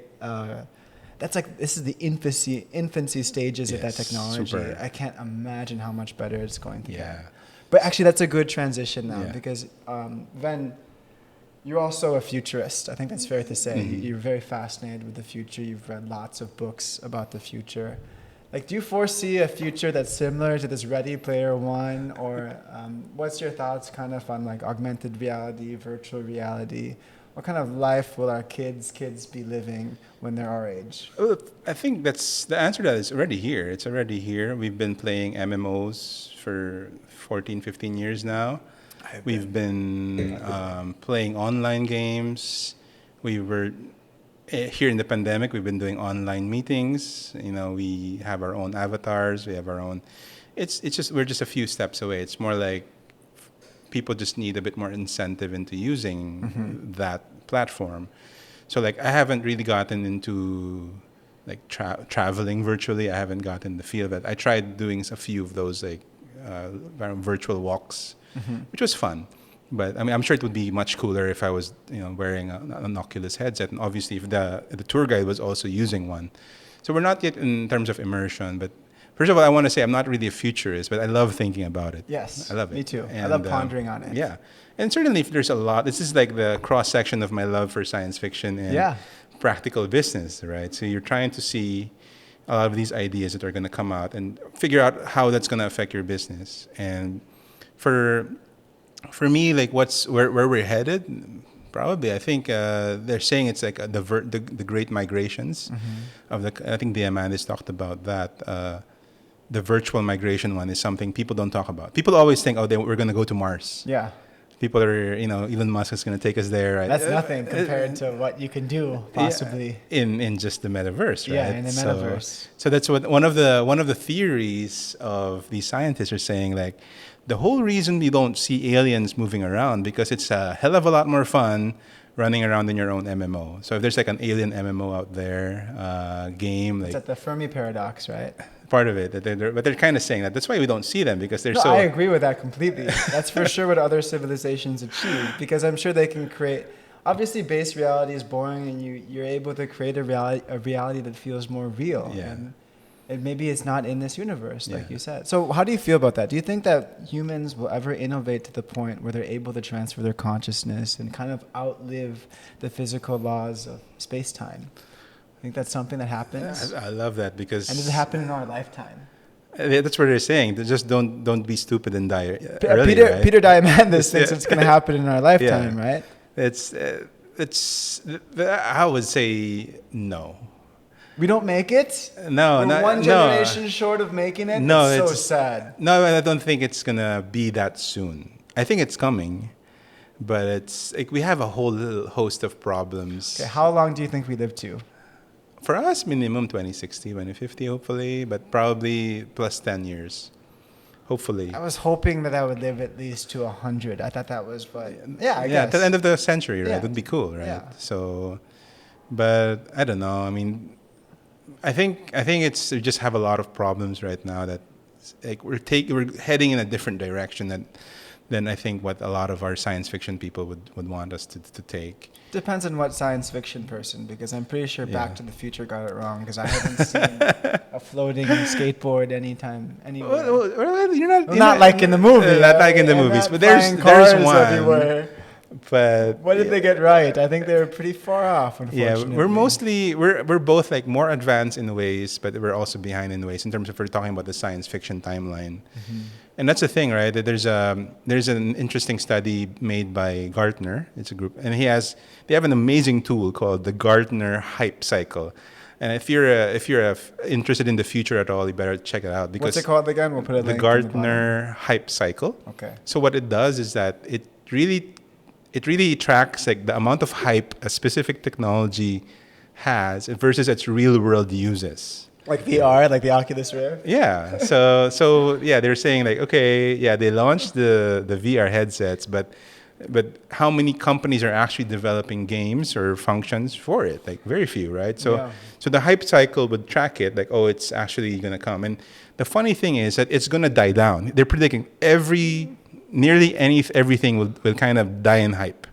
This is the infancy stages of that technology. Super. I can't imagine how much better it's going to Yeah. get. But actually, that's a good transition now because, Ven, you're also a futurist. I think that's fair to say. You're very fascinated with the future. You've read lots of books about the future. Like, do you foresee a future that's similar to this Ready Player One? Or what's your thoughts kind of on like augmented reality, virtual reality? What kind of life will our kids be living when they're our age? Well, I think that's the answer to that is already here. It's already here. We've been playing MMOs for 14, 15 years now. We've been playing online games. We were here in the pandemic. We've been doing online meetings. We have our own avatars. We have our own. It's just we're just a few steps away. It's more like people just need a bit more incentive into using that platform. So like I haven't really gotten into like traveling virtually. I haven't gotten the feel of it. I tried doing a few of those like virtual walks, which was fun. But I mean, I'm sure it would be much cooler if I was wearing an Oculus headset, and obviously if the tour guide was also using one. So we're not yet in terms of immersion, but first of all, I want to say I'm not really a futurist, but I love thinking about it. Yes, I love it. Me too. And, I love pondering on it. Yeah, and certainly if there's a lot. This is like the cross section of my love for science fiction and practical business, right? So you're trying to see a lot of these ideas that are going to come out and figure out how that's going to affect your business. And for me, like where we're headed. Probably, I think they're saying it's like the great migrations of I think the Amandis talked about that. The virtual migration one is something people don't talk about. People always think, we're going to go to Mars. Yeah. People are, Elon Musk is going to take us there. Right? That's nothing compared to what you can do possibly in just the metaverse, right? Yeah, in the metaverse. So that's what one of the theories of these scientists are saying. Like, the whole reason we don't see aliens moving around because it's a hell of a lot more fun running around in your own MMO. So if there's like an alien MMO out there, game, like it's at the Fermi paradox, right? Part of it, but they're kind of saying that. That's why we don't see them because they're I agree with that completely. That's for sure what other civilizations achieve, because I'm sure they can create. Obviously, base reality is boring, and you're able to create a reality that feels more real. Yeah. And maybe it's not in this universe, like you said. So how do you feel about that? Do you think that humans will ever innovate to the point where they're able to transfer their consciousness and kind of outlive the physical laws of space-time? I think that's something that happens. I love that because. And does it happen in our lifetime? That's what they're saying. They just don't be stupid and die early, right? Peter Diamandis thinks it's going to happen in our lifetime, right? It's. I would say no. We don't make it? No, We're one generation short of making it? No, it's so sad. No, I don't think it's going to be that soon. I think it's coming, but it's like we have a whole little host of problems. Okay, how long do you think we live to? For us, minimum 2060, 2050, hopefully, but probably plus 10 years. Hopefully. I was hoping that I would live at least to 100. I thought that was, but I guess. At the end of the century, right? Yeah. It would be cool, right? Yeah. So, but I don't know. I mean, I think it's we just have a lot of problems right now that like we're heading in a different direction than I think what a lot of our science fiction people would want us to take. Depends on what science fiction person, because I'm pretty sure Back to the Future got it wrong, because I haven't seen a floating skateboard anywhere. Well, you're not like in the movie. Not like in the movies, but there's one. Everywhere. But what did they get right? I think they were pretty far off, unfortunately. Yeah, we're both like more advanced in ways, but we're also behind in ways in terms of we're talking about the science fiction timeline. Mm-hmm. And that's the thing, right? That there's an interesting study made by Gartner. It's a group, and they have an amazing tool called the Gartner Hype Cycle. And if you're interested in the future at all, you better check it out. Because what's it called again? We'll put a link. The Gartner Hype Cycle. Okay. So what it does is that it really tracks like the amount of hype a specific technology has versus its real world uses. Like VR, like the Oculus Rift? Yeah. So they're saying like, okay, they launched the VR headsets, but how many companies are actually developing games or functions for it? Like very few, right? So the hype cycle would track it, like, it's actually going to come. And the funny thing is that it's going to die down. They're predicting everything will kind of die in hype.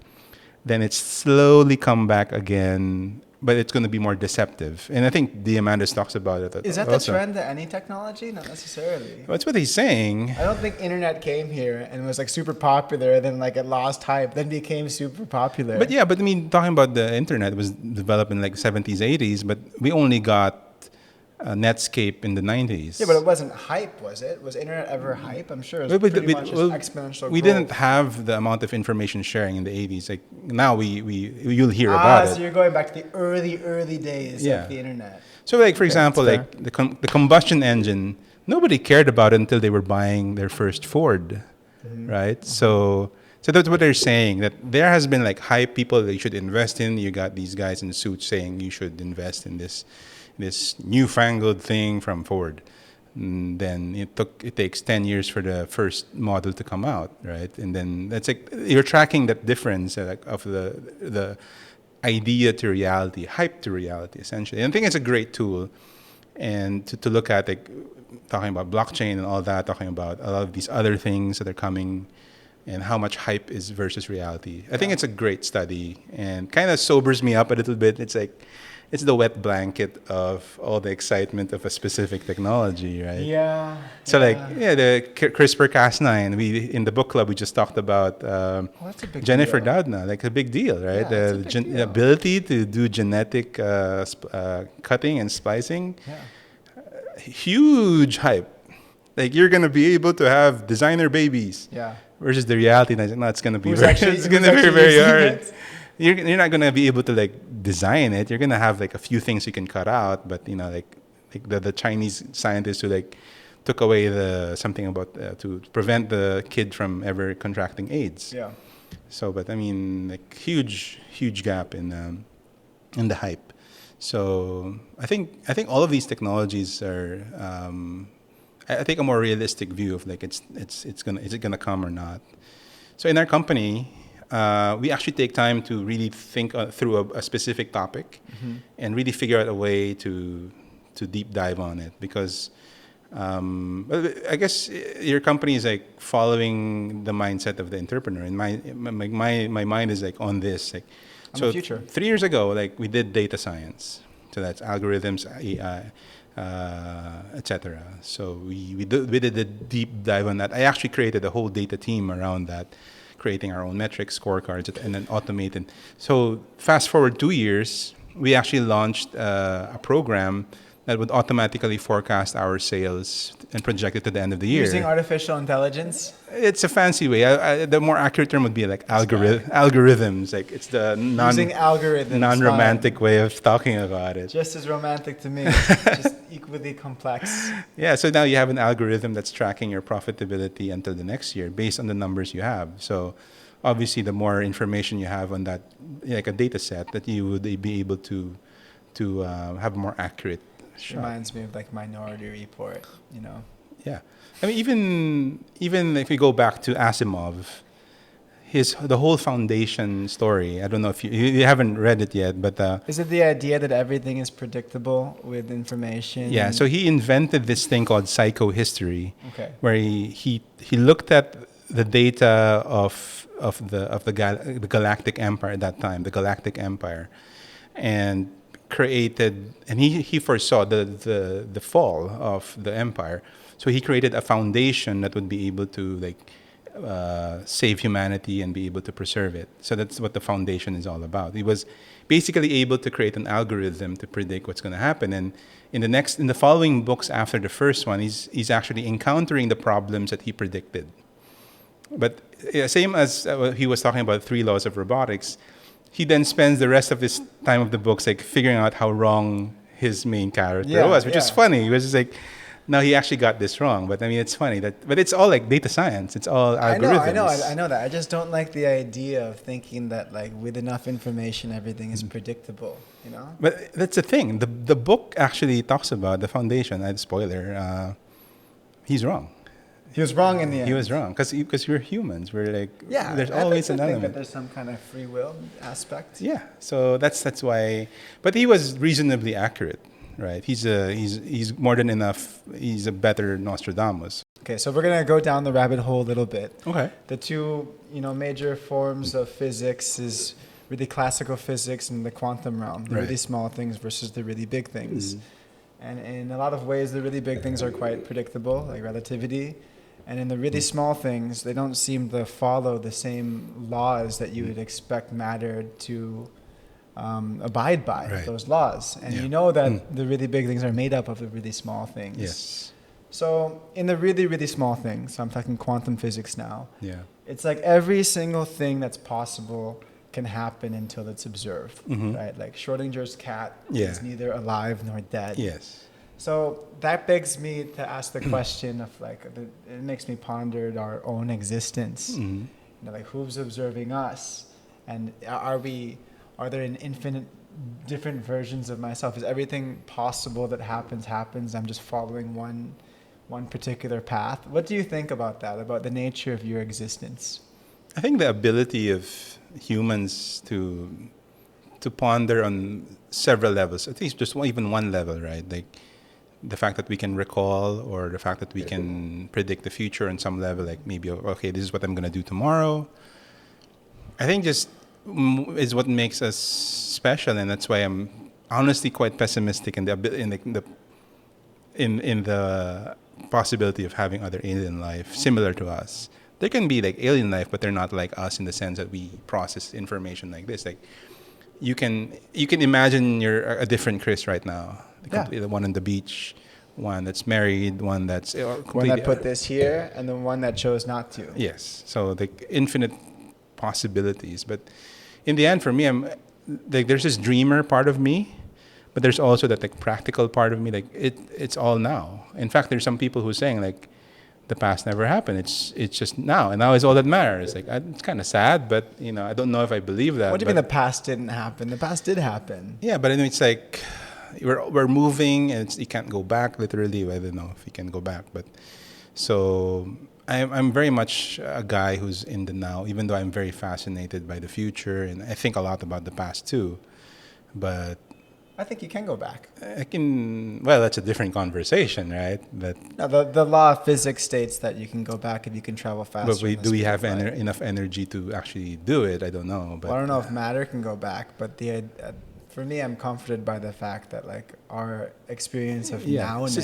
Then it's slowly come back again, but it's going to be more deceptive. And I think Diamandis talks about it. Is that the trend to any technology? Not necessarily. That's what he's saying. I don't think internet came here and was like super popular, then like it lost hype, then became super popular. But I mean, talking about the internet, it was developed in like 70s, 80s, but we only got Netscape in the 90s. Yeah, but it wasn't hype, was it? Was internet ever hype? I'm sure it was Well, pretty much just exponential we growth. didn't have the amount of information sharing in the 80s. Like now, you'll hear about so it. you're going back to the early days of the internet. So, like for example, like the combustion engine, nobody cared about it until they were buying their first Ford, right? So that's what they're saying. That there has been like hype people that you should invest in. You got these guys in suits saying you should invest in this newfangled thing from Ford. And then it takes 10 years for the first model to come out, right? And then that's like you're tracking that difference of the idea to reality, hype to reality, essentially. And I think it's a great tool, and to look at like talking about blockchain and all that, talking about a lot of these other things that are coming, and how much hype is versus reality. I think it's a great study, and kind of sobers me up a little bit. It's like it's the wet blanket of all the excitement of a specific technology, right? Yeah. So the CRISPR-Cas9. We in the book club we just talked about that's a big Jennifer deal. Doudna, like a big deal, right? Yeah, it's a big deal. The ability to do genetic cutting and splicing. Yeah. Huge hype. Like you're gonna be able to have designer babies. Yeah. Versus the reality, no, it's gonna be Who's very, actually- it's who's gonna be actually very using hard. it? You're not gonna be able to like design it. You're gonna have like a few things you can cut out, but like the Chinese scientists who like took away something about to prevent the kid from ever contracting AIDS. Yeah. So, but I mean, like huge gap in the hype. So I think all of these technologies are. I take a more realistic view of like is it gonna come or not. So in our company, we actually take time to really think through a specific topic, and really figure out a way to deep dive on it, because I guess your company is like following the mindset of the entrepreneur, and my mind is like on this like. The future. 3 years ago, like we did data science, so that's algorithms, AI, etc. So we did a deep dive on that. I actually created a whole data team around that, creating our own metrics, scorecards, and then automated. So fast forward 2 years, we actually launched a program that would automatically forecast our sales and project it to the end of the year. Using artificial intelligence? It's a fancy way. The more accurate term would be like algorithms. Like it's the Using algorithms. non-romantic way of talking about it. Just as romantic to me. Just equally complex. Yeah, so now you have an algorithm that's tracking your profitability until the next year based on the numbers you have. So obviously the more information you have on that, like a data set, that you would be able to have more accurate shot. Reminds me of like Minority Report, Yeah. I mean, even if we go back to Asimov, the whole foundation story, I don't know if you haven't read it yet, but is it the idea that everything is predictable with information? Yeah, so he invented this thing called psychohistory, okay, where he looked at the data of the Galactic Empire at that time, the Galactic Empire, and created, and he foresaw the fall of the empire. So he created a foundation that would be able to like save humanity and be able to preserve it. So that's what the foundation is all about. He was basically able to create an algorithm to predict what's going to happen. And in the following books after the first one, he's actually encountering the problems that he predicted. But same as he was talking about 3 laws of robotics, he then spends the rest of his time of the books like figuring out how wrong his main character was, which is funny. He was just like, no, he actually got this wrong. But I mean, it's funny but it's all like data science. It's all algorithms. I know that. I just don't like the idea of thinking that like with enough information, everything is predictable, But that's the thing. The book actually talks about the foundation. Spoiler, he's wrong. He was wrong in the end. He was wrong because we're humans. We're like, there's I always think an that element. there's some kind of free will aspect. Yeah, so that's why. But he was reasonably accurate, right? He's more than enough. He's a better Nostradamus. Okay, so we're gonna go down the rabbit hole a little bit. Okay. The two major forms of physics is really classical physics and the quantum realm, the really small things versus the really big things. And in a lot of ways, the really big things are quite predictable, like relativity. And in the really small things, they don't seem to follow the same laws that you would expect matter to abide by Right. those laws. And Yeah. you know that the really big things are made up of the really small things. Yes. So in the really, really small things, I'm talking quantum physics now, Yeah. it's like every single thing that's possible can happen until it's observed, right? Like Schrodinger's cat is neither alive nor dead. Yes. So that begs me to ask the question of like, it makes me ponder our own existence. You know, like who's observing us, and are there an infinite different versions of myself? Is everything possible that happens? I'm just following one particular path. What do you think about that? About the nature of your existence? I think the ability of humans to ponder on several levels, at least just even one level, right? Like the fact that we can recall, or the fact that we can predict the future on some level, like maybe, okay, this is what I'm going to do tomorrow. I think just is what makes us special, and that's why I'm honestly quite pessimistic in the possibility of having other alien life similar to us. There can be like alien life, but they're not like us in the sense that we process information like this. Like you can imagine you're a different Chris right now. The one on the beach, one that's married, one that's one that put this here, and the one that chose not to. Yes. So the infinite possibilities. But in the end, for me, I'm like there's this dreamer part of me, but there's also that like practical part of me. Like it's all now. In fact, there's some people who are saying like the past never happened. It's just now, and now is all that matters. Like it's kind of sad, but you know, I don't know if I believe that. What do you mean the past didn't happen? The past did happen. Yeah, but I know it's like we're moving, and you can't go back. Literally, I don't know if you can go back, but so I'm very much a guy who's in the now, even though I'm very fascinated by the future, and I think a lot about the past too. But I think you can go back. I can. Well, that's a different conversation, right? But no, the law of physics states that you can go back if you can travel faster. But do we have enough energy to actually do it? I don't know. But well, I don't know if matter can go back, but for me, I'm comforted by the fact that like our experience of nowness.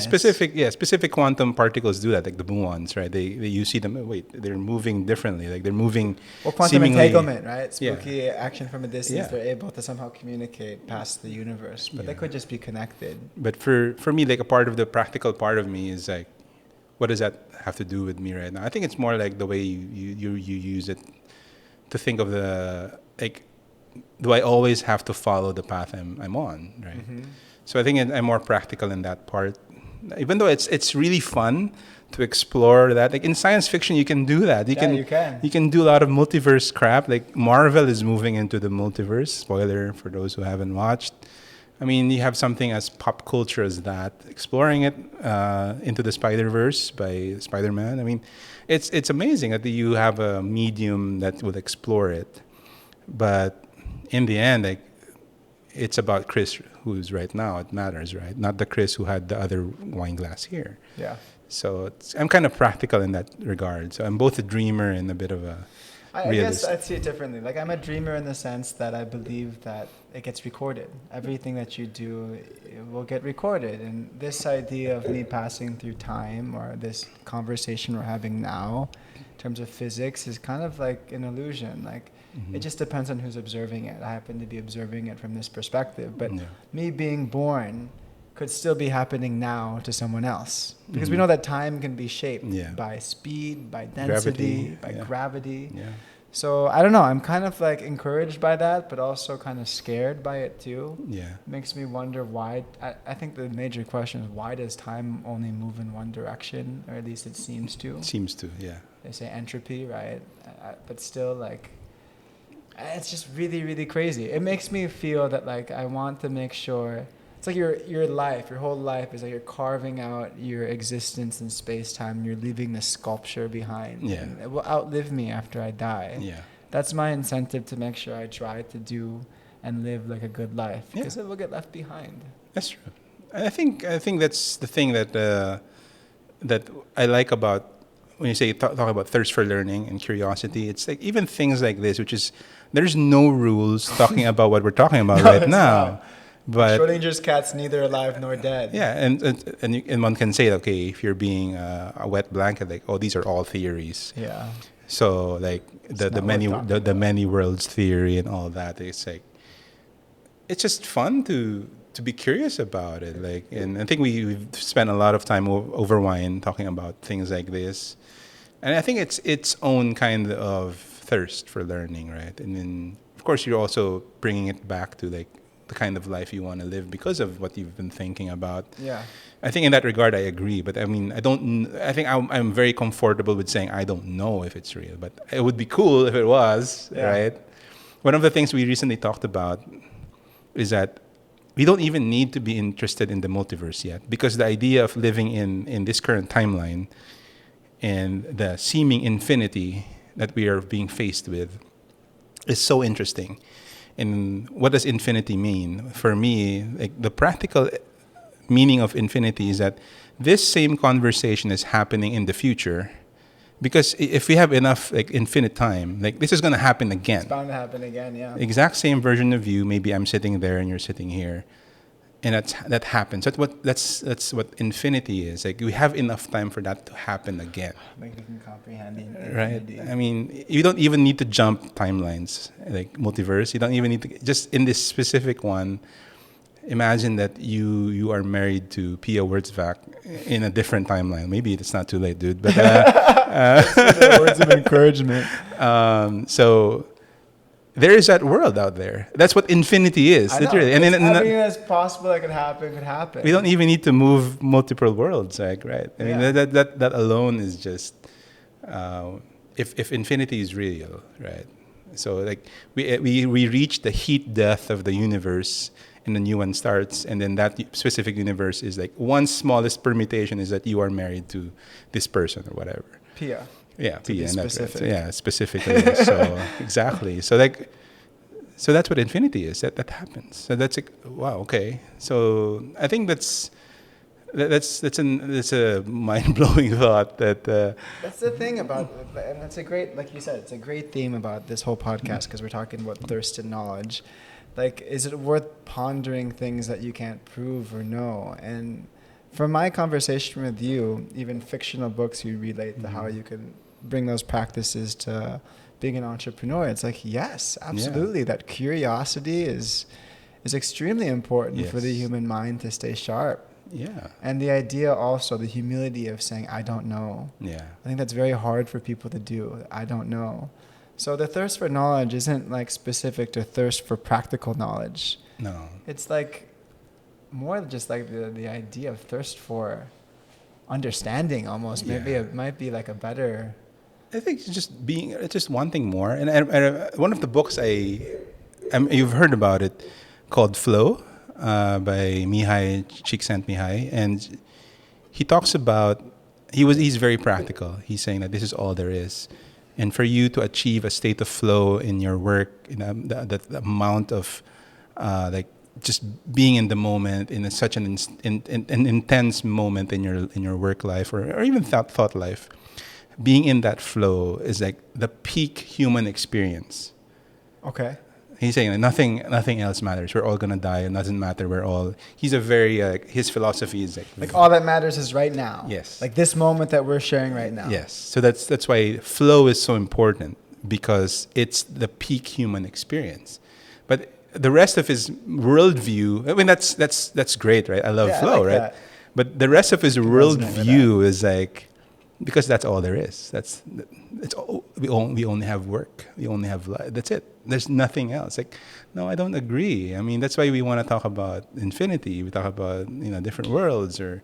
Specific quantum particles do that, like the muons, right? You see them. They're moving differently. Like they're moving. Well, quantum entanglement, right? Spooky action from a distance. Yeah. They're able to somehow communicate past the universe, but they could just be connected. But for me, like a part of the practical part of me is like, what does that have to do with me right now? I think it's more like the way you use it to think of the like. Do I always have to follow the path I'm on, right? Mm-hmm. So I think I'm more practical in that part. Even though it's really fun to explore that. Like in science fiction, you can do that. You can do a lot of multiverse crap. Like Marvel is moving into the multiverse. Spoiler for those who haven't watched. I mean, you have something as pop culture as that, exploring it into the Spider-Verse by Spider-Man. I mean, it's amazing that you have a medium that will explore it. But in the end, like it's about Chris, who's right now. It matters, right? Not the Chris who had the other wine glass here. Yeah. So I'm kind of practical in that regard. So I'm both a dreamer and a bit of a realist. I guess I'd see it differently. Like I'm a dreamer in the sense that I believe that it gets recorded. Everything that you do will get recorded. And this idea of me passing through time, or this conversation we're having now in terms of physics, is kind of like an illusion. Like it just depends on who's observing it. I happen to be observing it from this perspective. But me being born could still be happening now to someone else. Because we know that time can be shaped by speed, by density, by gravity. Yeah. So I don't know. I'm kind of like encouraged by that, but also kind of scared by it too. Yeah. It makes me wonder why. I think the major question is, why does time only move in one direction? Or at least it seems to. It seems to, yeah. They say entropy, right? But still, like, it's just really, really crazy. It makes me feel that like I want to make sure. It's like your life, your whole life is like you're carving out your existence in space-time. You're leaving this sculpture behind. Yeah. And it will outlive me after I die. Yeah. That's my incentive to make sure I try to do and live like a good life, because it will get left behind. That's true. I think that's the thing that that I like about when you say talk about thirst for learning and curiosity. It's like even things like this, which is there's no rules talking about what we're talking about right now. Not. But Schrodinger's cat's neither alive nor dead. Yeah, and one can say, okay, if you're being a wet blanket, like, oh, these are all theories. Yeah. So like the many worlds theory and all that, it's like it's just fun to be curious about it. Like, and I think we've spent a lot of time over wine talking about things like this. And I think it's its own kind of thirst for learning, right? And then, of course, you're also bringing it back to like the kind of life you want to live because of what you've been thinking about. Yeah. I think in that regard, I agree. But I mean, I think I'm very comfortable with saying I don't know if it's real. But it would be cool if it was, right? One of the things we recently talked about is that we don't even need to be interested in the multiverse yet, because the idea of living in this current timeline and the seeming infinity that we are being faced with is so interesting. And what does infinity mean? For me, like the practical meaning of infinity is that this same conversation is happening in the future, because if we have enough like infinite time, like this is going to happen again. It's bound to happen again, yeah. Exact same version of you. Maybe I'm sitting there and you're sitting here. And that happens. That's what infinity is. Like we have enough time for that to happen again. Like we can comprehend the infinity. Right. I mean, you don't even need to jump timelines like multiverse. You don't even need to just in this specific one. Imagine that you are married to Pia Wurtzbach in a different timeline. Maybe it's not too late, dude. But words of encouragement. So. There is that world out there. That's what infinity is, literally. And everything that's possible that could happen. We don't even need to move multiple worlds, like, right? I mean, that alone is just if infinity is real, right? So like we reach the heat death of the universe, and the new one starts, and then that specific universe is like one smallest permutation is that you are married to this person or whatever. Pia. Yeah, Pia. Specific. Yeah, specifically. So exactly. So that's what infinity is. That happens. So that's wow. Okay. So I think that's a mind blowing thought. That's the thing about, and that's a great, like you said, it's a great theme about this whole podcast because we're talking about thirst and knowledge. Like, is it worth pondering things that you can't prove or know? And from my conversation with you, even fictional books, you relate to how you can bring those practices to being an entrepreneur. It's like, yes, absolutely. Yeah. That curiosity is extremely important for the human mind to stay sharp. Yeah. And the idea also, the humility of saying, I don't know. Yeah. I think that's very hard for people to do. I don't know. So the thirst for knowledge isn't like specific to thirst for practical knowledge. No. It's like more just like the idea of thirst for understanding almost. Maybe it might be like a better... I think it's just wanting more. And one of the books you've heard about it, called Flow, by Mihai Csikszentmihalyi, and he talks about he's very practical. He's saying that this is all there is, and for you to achieve a state of flow in your work, the amount of like just being in the moment in such an intense moment in your work life or even thought life. Being in that flow is like the peak human experience. Okay. He's saying that nothing else matters. We're all gonna die. It doesn't matter. He's a very, his philosophy is like all that matters is right now. Yes. Like this moment that we're sharing right now. Yes. So that's why flow is so important, because it's the peak human experience. But the rest of his worldview, I mean, that's great, right? I love flow, like right? that. But the rest of his worldview is like, because that's all there is. We only have work. We only have life. That's it. There's nothing else. Like, no, I don't agree. I mean, that's why we want to talk about infinity. We talk about different worlds, or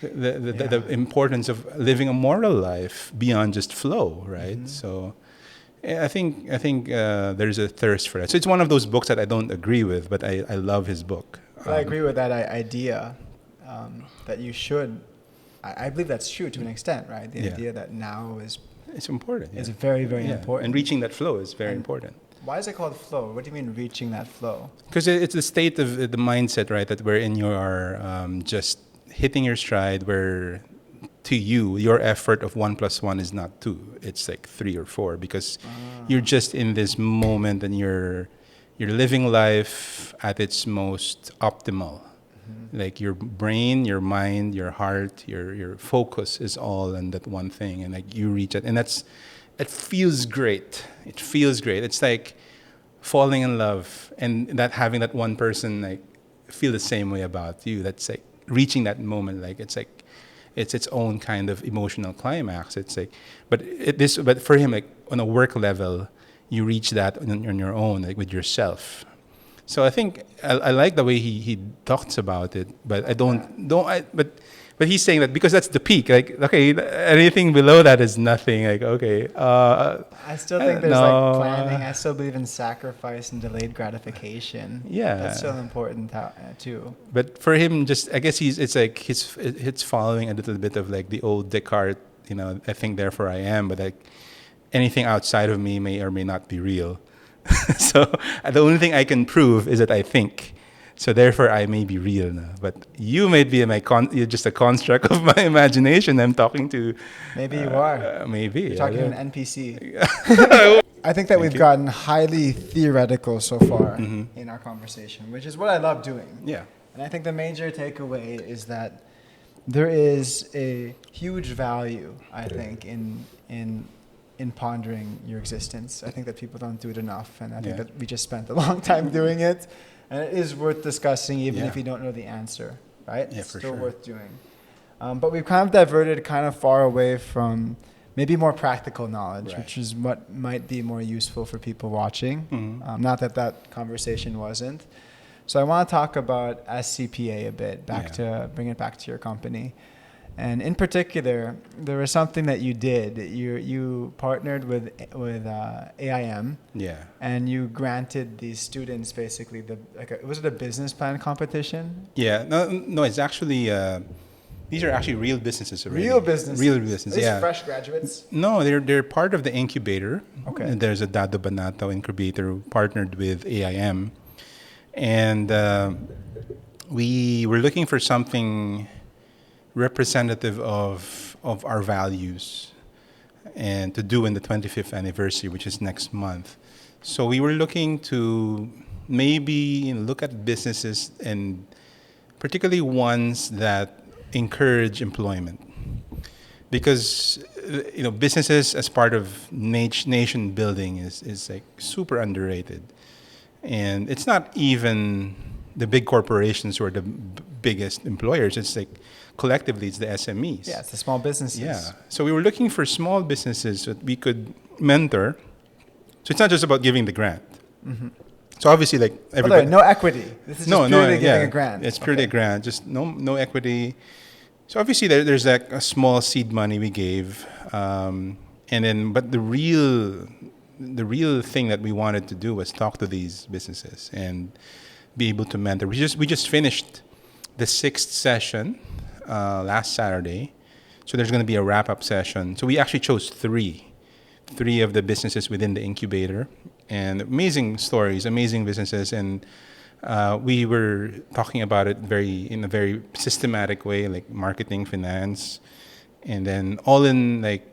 the importance of living a moral life beyond just flow, right? Mm-hmm. So, I think there's a thirst for that. So it's one of those books that I don't agree with, but I love his book. I agree with that idea that you should. I believe that's true to an extent, right? The idea that now it's important. Is very, very important. And reaching that flow is very important. Why is it called flow? What do you mean reaching that flow? Because it's the state of the mindset, right? That wherein you are just hitting your stride, where to you, your effort of 1 + 1 is not 2. It's like 3 or 4, because you're just in this moment and you're living life at its most optimal. Like your brain, your mind, your heart, your focus is all on that one thing, and like you reach it, and it feels great. It feels great. It's like falling in love and that having that one person like feel the same way about you. That's like reaching that moment. Like it's like it's its own kind of emotional climax. It's like, but for him, like on a work level, you reach that on your own, like with yourself. So I think I like the way he talks about it, but I but he's saying that because that's the peak. Like, okay, anything below that is nothing. Like, okay. I still think there's like planning. I still believe in sacrifice and delayed gratification. Yeah, that's still important too. But for him, just I guess it's following a little bit of like the old Descartes. You know, I think therefore I am. But like anything outside of me may or may not be real. So the only thing I can prove is that I think. So therefore, I may be real now. But you may be you're just a construct of my imagination. I'm talking to. Maybe you are. Maybe. You're talking to an NPC. I think that we've gotten highly theoretical so far in our conversation, which is what I love doing. Yeah. And I think the major takeaway is that there is a huge value, I think, in pondering your existence. I think that people don't do it enough, and I think that we just spent a long time doing it. And it is worth discussing, even if you don't know the answer, right? Yeah, it's for still sure. worth doing. But we've kind of diverted kind of far away from maybe more practical knowledge, which is what might be more useful for people watching. Not that conversation wasn't. So I want to talk about SCPA a bit, bring it back to your company. And in particular, there was something that you did. You partnered with AIM. Yeah. And you granted these students basically was it a business plan competition? Yeah. No. It's actually these are actually real businesses already. Real businesses. Real businesses. These Yeah. fresh graduates. No, they're part of the incubator. Okay. And there's a Dado Banato incubator who partnered with AIM, and we were looking for something representative of our values and to do in the 25th anniversary, which is next month. So we were looking to maybe look at businesses, and particularly ones that encourage employment, because businesses as part of nation building is like super underrated, and it's not even the big corporations who are the biggest employers. It's like collectively, it's the SMEs. Yeah, it's the small businesses. Yeah. So we were looking for small businesses that we could mentor. So it's not just about giving the grant. So obviously, like everybody, no equity. This is just purely giving a grant. It's purely a grant, just no equity. So obviously, there's like a small seed money we gave, and then but the real thing that we wanted to do was talk to these businesses and be able to mentor. We just finished the 6th session last Saturday, so there's going to be a wrap-up session. So we actually chose three of the businesses within the incubator, and amazing stories, amazing businesses, and we were talking about it in a very systematic way, like marketing, finance, and then all in like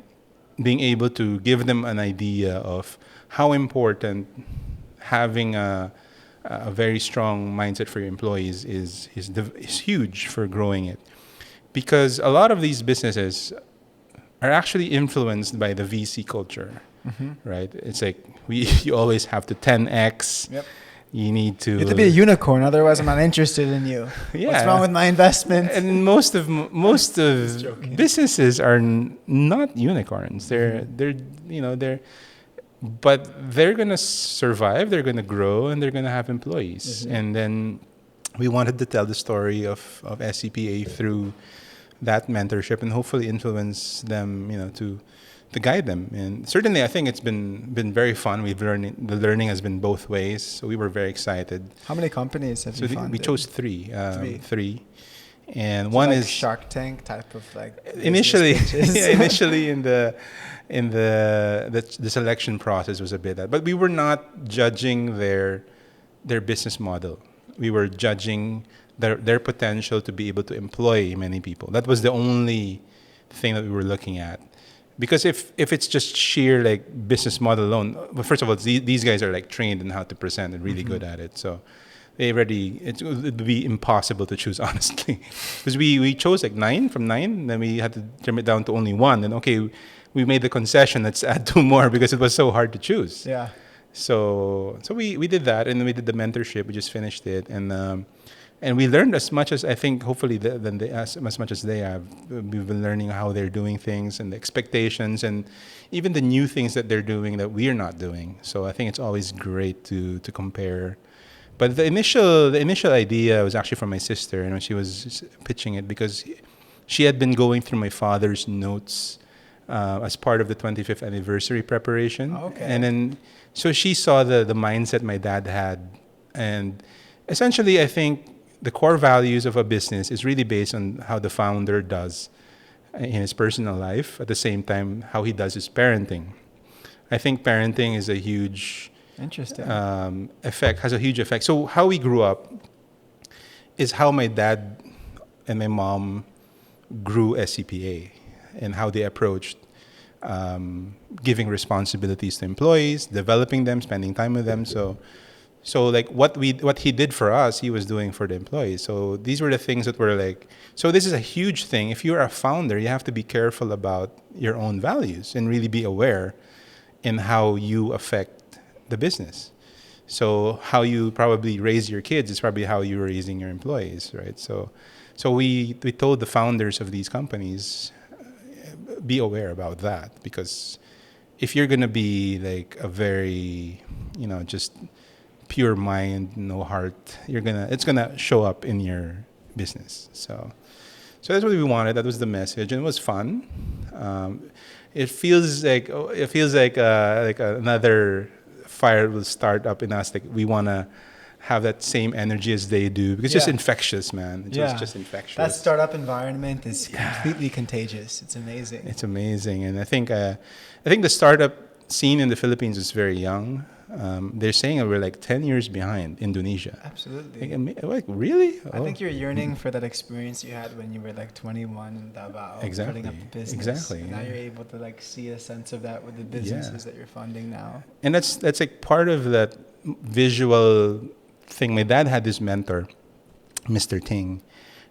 being able to give them an idea of how important having a very strong mindset for your employees is huge for growing it. Because a lot of these businesses are actually influenced by the VC culture, right? It's like you always have to 10x. Yep. You have to be a unicorn, otherwise I'm not interested in you. Yeah. What's wrong with my investment? And most of businesses are not unicorns. But they're gonna survive. They're gonna grow, and they're gonna have employees. And then we wanted to tell the story of SCPA through that mentorship, and hopefully influence them, to guide them. And certainly, I think it's been very fun. The learning has been both ways. So we were very excited. How many companies have you funded? We chose three. Three. And so one like is Shark Tank type of like initially in the selection process was a bit that, but we were not judging their business model. We were judging their potential to be able to employ many people. That was the only thing that we were looking at. Because if it's just sheer like business model alone, well, first of all, these guys are like trained in how to present and really good at it. So it would be impossible to choose, honestly. Because we chose like 9 from 9, then we had to trim it down to only 1. And okay, we made the concession, let's add 2 more because it was so hard to choose. Yeah. So we did that, and we did the mentorship. We just finished it, and we learned as much as I think, hopefully, as much as they have. We've been learning how they're doing things and the expectations, and even the new things that they're doing that we're not doing. So I think it's always great to compare. But the initial idea was actually from my sister, and when she was pitching it, because she had been going through my father's notes as part of the 25th anniversary preparation. Okay. And then, so she saw the mindset my dad had. And essentially, I think the core values of a business is really based on how the founder does in his personal life, at the same time, how he does his parenting. I think parenting is a huge Interesting. has a huge effect. So how we grew up is how my dad and my mom grew SCPA and how they approached giving responsibilities to employees, developing them, spending time with them. So like what he did for us, he was doing for the employees. So these were the things that were like, so this is a huge thing. If you're a founder, you have to be careful about your own values and really be aware in how you affect the business. So how you probably raise your kids is probably how you're raising your employees, right? So we told the founders of these companies, be aware about that, because if you're going to be like a very, just pure mind, no heart, it's going to show up in your business. So that's what we wanted. That was the message, and it was fun. It feels like another fire will start up in us. Like we want to have that same energy as they do, because it's just infectious, man. It's just infectious. That startup environment is completely contagious. It's amazing. It's amazing, and I think the startup scene in the Philippines is very young. They're saying that we're like 10 years behind Indonesia. Absolutely. Like really? I think you're yearning for that experience you had when you were like 21 in Davao, Exactly. starting up the business. Exactly. And now you're able to like see a sense of that with the businesses that you're funding now. And that's like part of that visual thing. My dad had this mentor, Mr. Ting,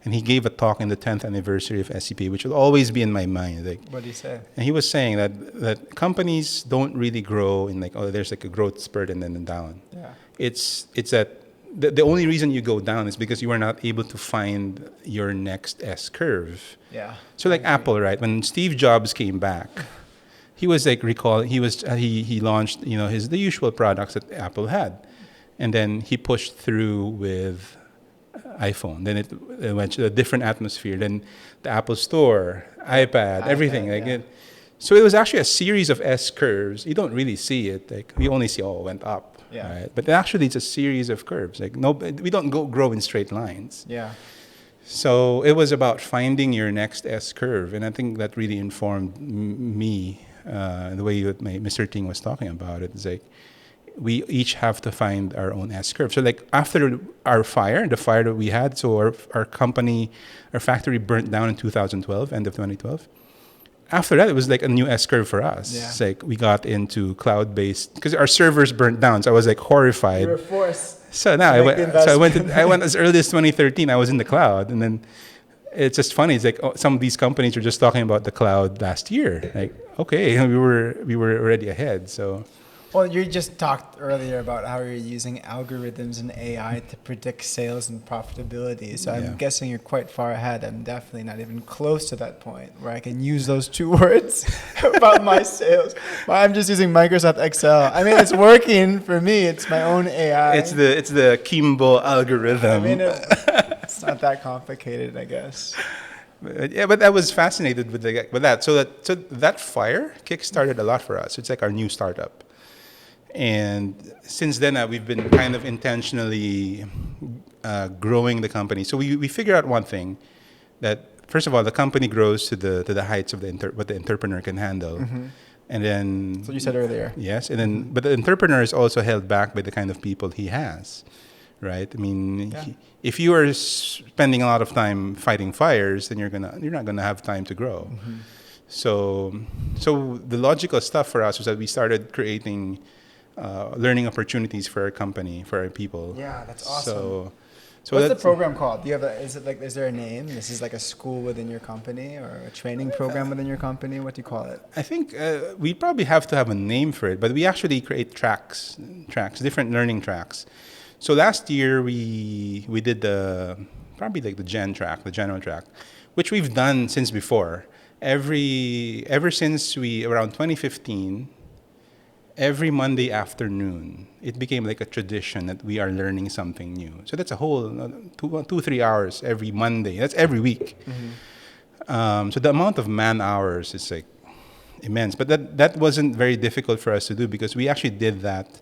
and he gave a talk in the 10th anniversary of SCPA, which will always be in my mind. Like, what did he say? And he was saying that companies don't really grow in like, there's like a growth spurt and then down. Yeah. It's that the only reason you go down is because you are not able to find your next S curve. Yeah. So like Apple, right? When Steve Jobs came back, he was like he launched the usual products that Apple had, and then he pushed through with iPhone. Then it went to a different atmosphere. Then the Apple Store, iPad, everything. So it was actually a series of S curves. You don't really see it. Like we only see it went up. Yeah. Right? But actually, it's a series of curves. Like we don't grow in straight lines. Yeah. So it was about finding your next S curve, and I think that really informed me. The way that Mr. Ting was talking about it is like, we each have to find our own S curve. So like after the fire that we had, so our factory burnt down in 2012, end of 2012. After that, it was like a new S curve for us. Yeah. It's like we got into cloud-based, because our servers burnt down. So I was like horrified. You were forced. So now I went as early as 2013. I was in the cloud, and then it's just funny. It's like some of these companies were just talking about the cloud last year. Like, okay, we were already ahead. So. Well, you just talked earlier about how you're using algorithms and AI to predict sales and profitability. So I'm guessing you're quite far ahead. I'm definitely not even close to that point where I can use those two words about my sales. I'm just using Microsoft Excel. I mean, it's working for me. It's my own AI. It's the Kimbo algorithm. I mean, it's not that complicated, I guess. But I was fascinated with that. So that fire kickstarted a lot for us. It's like our new startup. And since then, we've been kind of intentionally growing the company. So we figured out one thing, that first of all, the company grows to the heights of what the entrepreneur can handle. Mm-hmm. And then... That's what you said earlier. Yes. And then, but the entrepreneur is also held back by the kind of people he has, right? I mean, if you are spending a lot of time fighting fires, then you're not gonna have time to grow. Mm-hmm. So the logical stuff for us was that we started creating learning opportunities for our company, for our people. Yeah, that's awesome. So what's the program called? Do you have is there a name? This is like a school within your company or a training program within your company? What do you call it? I think we probably have to have a name for it, but we actually create tracks, different learning tracks. So last year we did probably like the general track, which we've done since before. Ever since around 2015, every Monday afternoon, it became like a tradition that we are learning something new. So that's a whole 2-3 hours every Monday. That's every week. Mm-hmm. So the amount of man hours is like immense. But that wasn't very difficult for us to do because we actually did that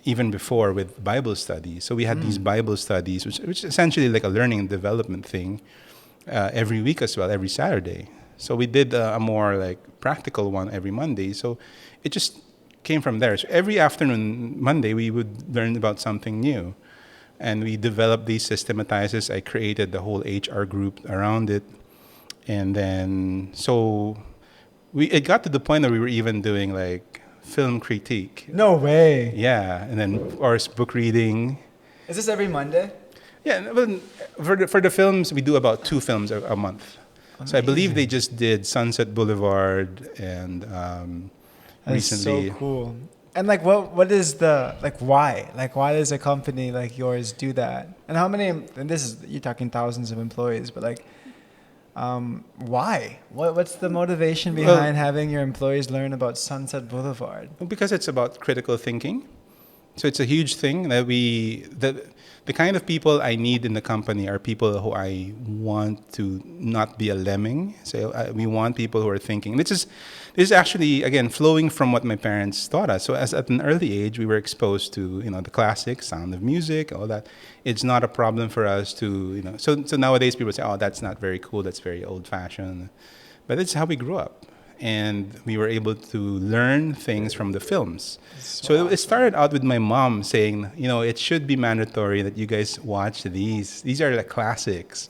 even before with Bible studies. So we had these Bible studies, which is essentially like a learning and development thing every week as well, every Saturday. So we did a more like practical one every Monday. So it just came from there. So every afternoon, Monday, we would learn about something new. And we developed these systematizers. I created the whole HR group around it. And then, so it got to the point that we were even doing like film critique. No way. Yeah. And then, of course, book reading. Is this every Monday? Yeah. Well, for the films, we do about 2 films a month. Amazing. So I believe they just did Sunset Boulevard and recently. That's so cool. And like, what is why? Like, why does a company like yours do that? And how many? And you're talking thousands of employees, but like, why? What's the motivation behind having your employees learn about Sunset Boulevard? Because it's about critical thinking. So it's a huge thing that the kind of people I need in the company are people who I want to not be a lemming. So we want people who are thinking. This is actually, again, flowing from what my parents taught us. So at an early age, we were exposed to, the classics, Sound of Music, all that. It's not a problem for us to, so nowadays people say, oh, that's not very cool, that's very old-fashioned. But it's how we grew up. And we were able to learn things from the films. So it started out with my mom saying, it should be mandatory that you guys watch these. These are the classics.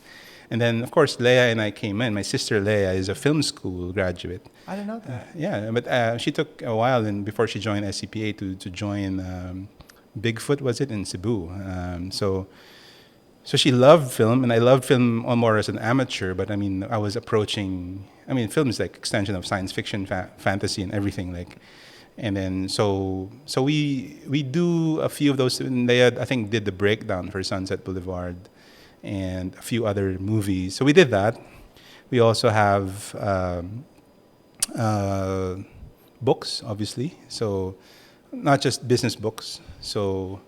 And then, of course, Leia and I came in. My sister Leia is a film school graduate. I didn't know that. Yeah, but she took a while before she joined SCPA to join Bigfoot, was it, in Cebu. So she loved film, and I loved film more as an amateur, but I was approaching, film is like extension of science fiction, fantasy, and everything, and then so we do a few of those, and they I think did the breakdown for Sunset Boulevard and a few other movies. So we did that. We also have books, obviously, so not just business books. So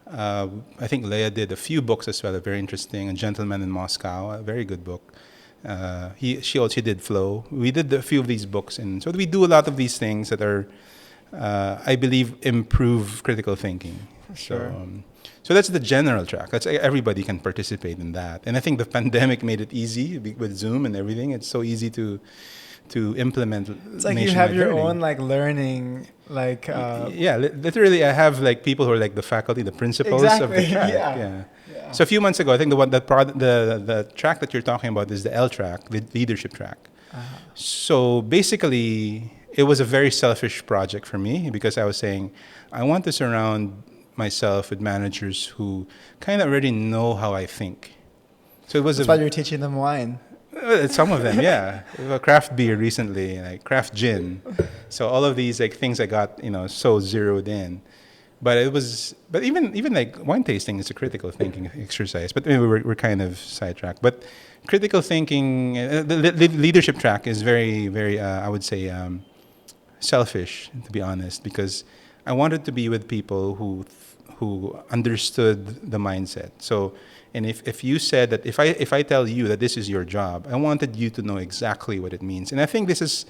I think Leia did a few books as well, very interesting. A Gentleman in Moscow, a very good book. She also did Flow. We did a few of these books, and so we do a lot of these things that are, I believe, improve critical thinking. For sure. So that's the general track. Everybody can participate in that, and I think the pandemic made it easy with Zoom and everything. It's so easy to implement. It's like you have your own learning. Literally, I have people who are the faculty, the principals of the track. Yeah. So a few months ago, I think the track that you're talking about is the L track, the leadership track. Uh-huh. So basically, it was a very selfish project for me because I was saying I want to surround myself with managers who kind of already know how I think. So it was. That's why you're teaching them wine. Some of them, yeah. Craft beer recently, craft gin. So all of these things I got, so zeroed in. But even wine tasting is a critical thinking exercise. But maybe we're kind of sidetracked. But critical thinking, the leadership track is very, very, I would say, selfish, to be honest, because I wanted to be with people who understood the mindset. So. And if you said that, if I tell you that this is your job, I wanted you to know exactly what it means. And I think this is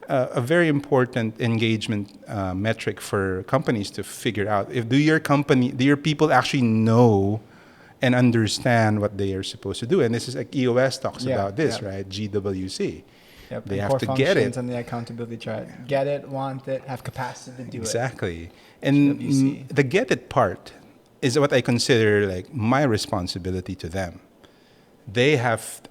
a very important engagement metric for companies to figure out. Do your people actually know and understand what they are supposed to do? And this is EOS talks about this, right? GWC. Yep. They have to get it. And the accountability chart. Get it, want it, have capacity to do Exactly. And the get it part is what I consider my responsibility to them. I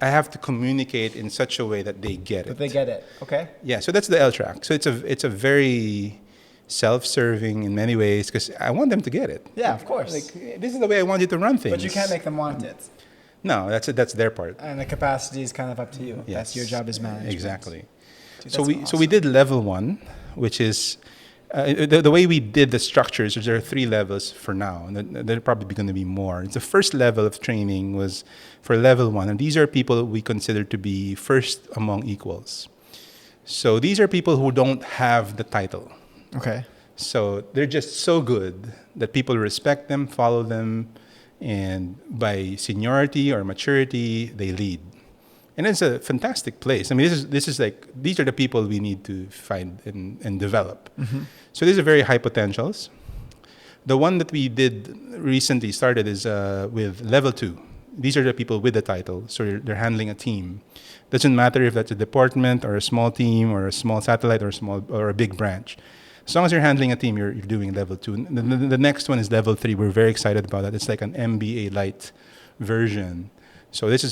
have to communicate in such a way that they get it. That they get it, okay? Yeah, so that's the L track. So it's a very self-serving in many ways because I want them to get it. Yeah, of course. Like, this is the way I want you to run things. But you can't make them want it. No, that's their part. And the capacity is kind of up to you. Yes. That's your job as manager. Exactly. Dude, So awesome. we did level 1, which is the way we did the structures. There are 3 levels for now, and there'll probably going to be more. The first level of training was for level 1, and these are people we consider to be first among equals. So these are people who don't have the title. Okay. So they're just so good that people respect them, follow them, and by seniority or maturity, they lead. And it's a fantastic place. I mean, this is like, these are the people we need to find and develop. Mm-hmm. So these are very high potentials. The one that we did recently started is with level 2. These are the people with the title. So they're handling a team. Doesn't matter if that's a department or a small team or a small satellite or a big branch. As long as you're handling a team, you're doing level 2. And the next one is level 3. We're very excited about that. It's like an MBA light version. So this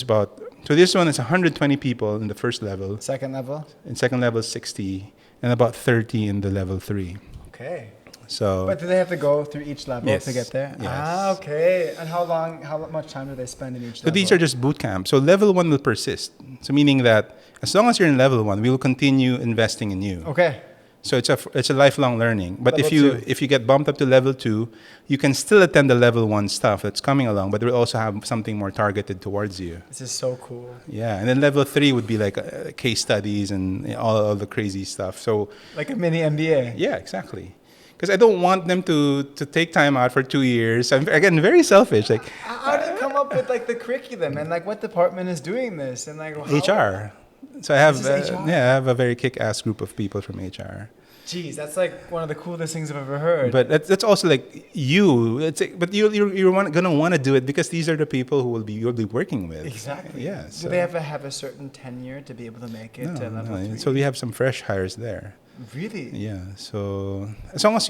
one is 120 people in the first level. Second level? In second level, 60, and about 30 in the level 3. Okay. So. But do they have to go through each level Yes. to get there? Yes. Ah, okay. And how much time do they spend in each So level? these are just boot camps. So level 1 will persist. So meaning that as long as you're in level 1, we will continue investing in you. Okay. So it's a lifelong learning. But Level if you get bumped up to level 2, you can still attend the level 1 stuff that's coming along, but we'll also have something more targeted towards you. This is so cool. Yeah, and then level 3 would be like case studies and all the crazy stuff. So Like a mini MBA. yeah, exactly. Because I don't want them to take time out for 2 years. I'm again very selfish. Like How do you come up with like the curriculum and like what department is doing this and like how? HR. So I have This is HR? I have a very kick-ass group of people from HR. Jeez, that's like one of the coolest things I've ever heard. But that's also like you. But you're gonna want to do it because these are the people who you'll be working with. Exactly. Yeah. Do they have to have a certain tenure to be able to make it to level 3? So we have some fresh hires there. Really? Yeah. So as long as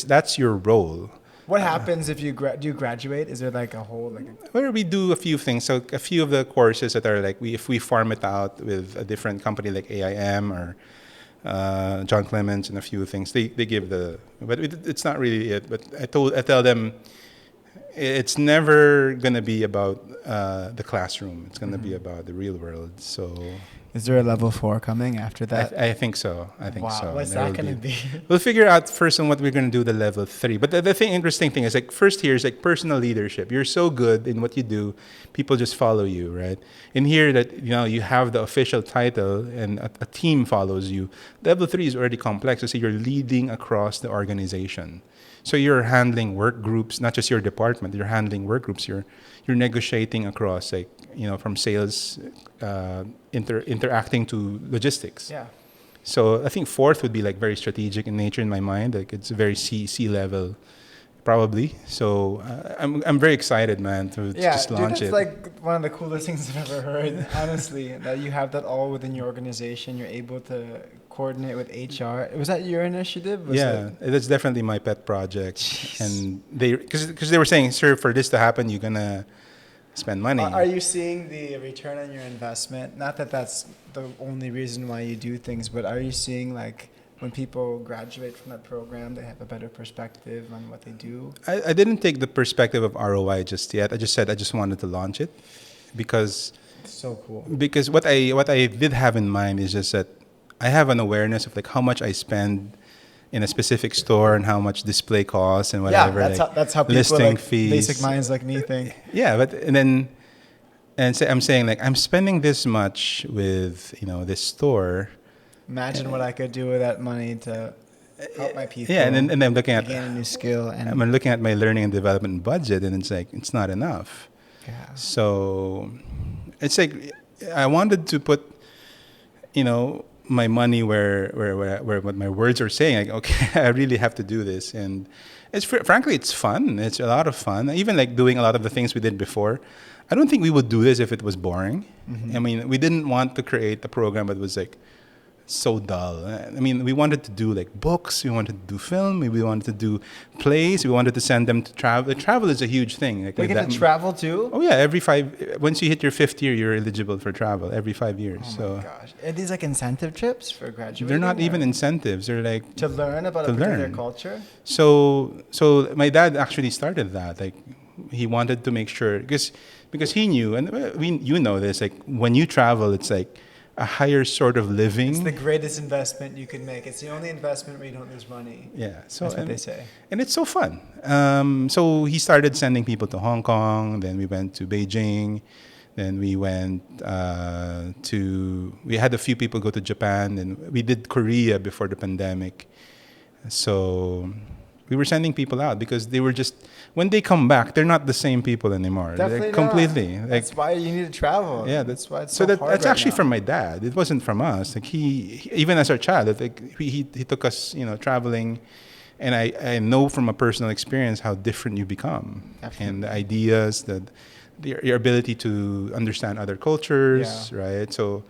that's your role. What happens if you do you graduate? Is there like a whole like? Where we do a few things. So a few of the courses that are like if we farm it out with a different company like AIM or John Clements and a few things, they give but it's not really it. But I tell them it's never gonna be about the classroom. It's gonna be about the real world. So. Is there a level 4 coming after that? I think so. I think wow, so. what's There that will going to be? We'll figure out first on what we're going to do the level 3. But the interesting thing is like first here is like personal leadership. You're so good in what you do, people just follow you, right? In here that you have the official title and a team follows you. Level 3 is already complex. So you're leading across the organization. So you're handling work groups, not just your department. You're handling work groups. You're negotiating across like from sales, interacting to logistics. Yeah. So I think 4th would be like very strategic in nature in my mind. Like it's very C level, probably. So I'm very excited, man, to just launch it. That's like one of the coolest things I've ever heard. Honestly, that you have that all within your organization. You're able to coordinate with HR. Was that your initiative? That's definitely my pet project. Jeez. And because they were saying, sir, for this to happen, you're gonna spend money. Are you seeing the return on your investment? Not that that's the only reason why you do things, but are you seeing like when people graduate from that program, they have a better perspective on what they do? I didn't take the perspective of ROI just yet. I just said I just wanted to launch it because It's so cool. Because what I did have in mind is just that I have an awareness of like how much I spend in a specific store and how much display costs and whatever. Yeah, that's how people listing like fees. basic minds like me think. Yeah, I'm saying like I'm spending this much with this store. Imagine what I could do with that money to help my people. Yeah, and then I'm looking at gain a new skill, and I'm looking at my learning and development budget, and it's like it's not enough. yeah. So it's like I wanted to put my money where what my words are saying. Like, okay, I really have to do this, and frankly it's fun. It's a lot of fun. Even like doing a lot of the things we did before. I don't think we would do this if it was boring. Mm-hmm. I mean, we didn't want to create a program that was like so dull. I mean, we wanted to do like books, we wanted to do film, we wanted to do plays, we wanted to send them to travel. Travel is a huge thing. Like We get to travel too? Oh yeah, once you hit your 5th year, you're eligible for travel every 5 years. Oh my gosh. Are these like incentive trips for graduating? They're not even incentives. They're like to learn about a particular culture? So my dad actually started that. Like he wanted to make sure because he knew, and you know this, like when you travel, it's like a higher sort of living. It's the greatest investment you can make. It's the only investment where you don't lose money. Yeah, so that's what they say. And it's so fun. So he started sending people to Hong Kong. Then we went to Beijing. Then we went we had a few people go to Japan, and we did Korea before the pandemic. So we were sending people out because they were just, when they come back, they're not the same people anymore. Definitely they're completely. Not. That's why you need to travel. Yeah, that's why it's so so hard that's right actually now. from my dad. It wasn't from us. Like he even as our child, like he took us, traveling, and I know from a personal experience how different you become. Definitely. And the ideas, your ability to understand other cultures, right? So